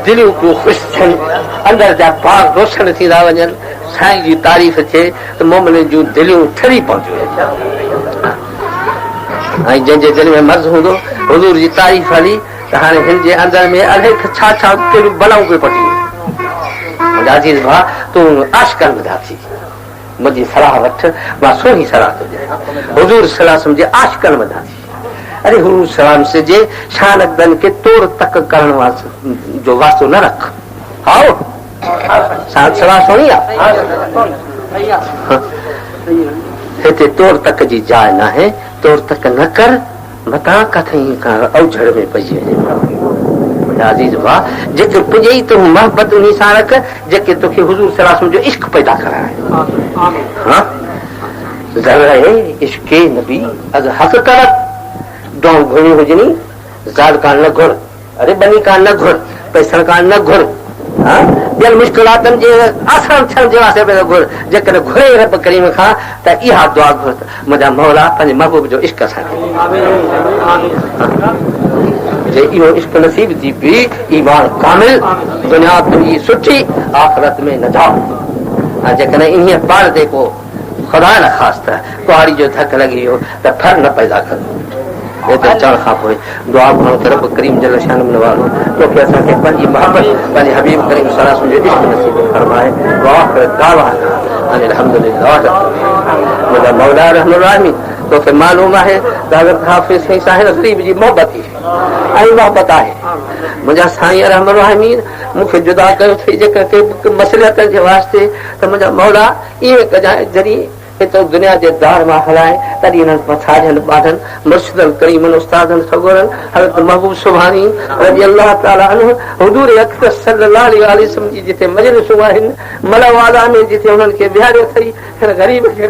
दिलियूं पियूं ख़ुशि थियनि, अंदरि जा बाग रोशन थींदा वञनि, साईं जी तारीफ़ थिए त मोमिन जूं दिलियूं ठरी पवंदियूं। ऐं जंहिंजे दिलि में मर्ज़ हूंदो हुजूर जी तारीफ़ हली त हाणे हिन जे अंदरि में अलाए छा छा कहिड़ियूं बलाऊं पियूं पटियूं। मुंहिंजा अजीज़ भाउ तूं आशिक़नि ॿुधा थी मुंहिंजी सलाह वठ मां सुहिणी सलाह थो ॾियां हुज़ूर सलाह जे आशिक़नि ॿुधा थी अरे हुज़ूर सलाम से जे शानकदन के तोड़ तक करण जो वास्तो न रख आओ सलाह सुणी आहे हिते तोड़ तक जी जाइ न आहे तोड़ तक न कर मता किथे औझड़ में पइजी वञे अजीज़ भाउ जेके पुॼे ई तूं मोहबत उन सां रख जेके तोखे हुज़ूर सलाह जो इश्क पैदा कराए इश्क नबी अगर हक़ कर डों घुणी हुजनी ज़ाद कान न घुर अरे बनी कान न घुर पैसा कान न घुर ॿियनि मुश्किलातनि जे आसान थियण जे वास्ते पहिरियों घुर जेकॾहिं घुरे रब करीम खां त इहा दुआ घुर मुंहिंजा मौला पंहिंजे महबूब जो इश्क असांखे जे इहो इश्क नसीब थी पई ईमान कामिल दुनिया तुंहिंजी सुठी आख़िरत में नजात ऐं जेकॾहिं इन पाण ते को ख़ुदा न ख़ासि त कुहाड़ी जो धक लॻी वियो त फर न पैदा कंदो एतिरे चवण खां पोइ दुआ घुरणु त रब करीम जल शानम वारो तोखे असांखे पंहिंजी मोहबत पंहिंजे हबीब करीम सलाह जो इश्क नसीब फरमाए मुंहिंजा मौला रहमान रहीम तोखे मालूम आहे त हज़रत हाफ़िज़ साहिब गरीब जी मोहबत ऐं मोहबत आहे मुंहिंजा साईं रहमान रहीम मूंखे जुदा कयो अथई जेके मसइलतनि जे वास्ते त मुंहिंजा मौला ईअं कजांइ जॾहिं तो दुनिया जे दार मां हलाए तॾहिं इन्हनि पछाड़ियल ॿारनि मुर्शिदल करीमनि उस्तादनि खगोरनि हज़रत महबूब सुभानी रज़ी अल्लाह ताला अन्हु हुज़ूर अकबर सल्लल्लाहु अलैहि वसल्लम जी जिते मजलिसूं आहिनि मलवाला में जिते उन्हनि खे विहारियो अथई हिन ग़रीब खे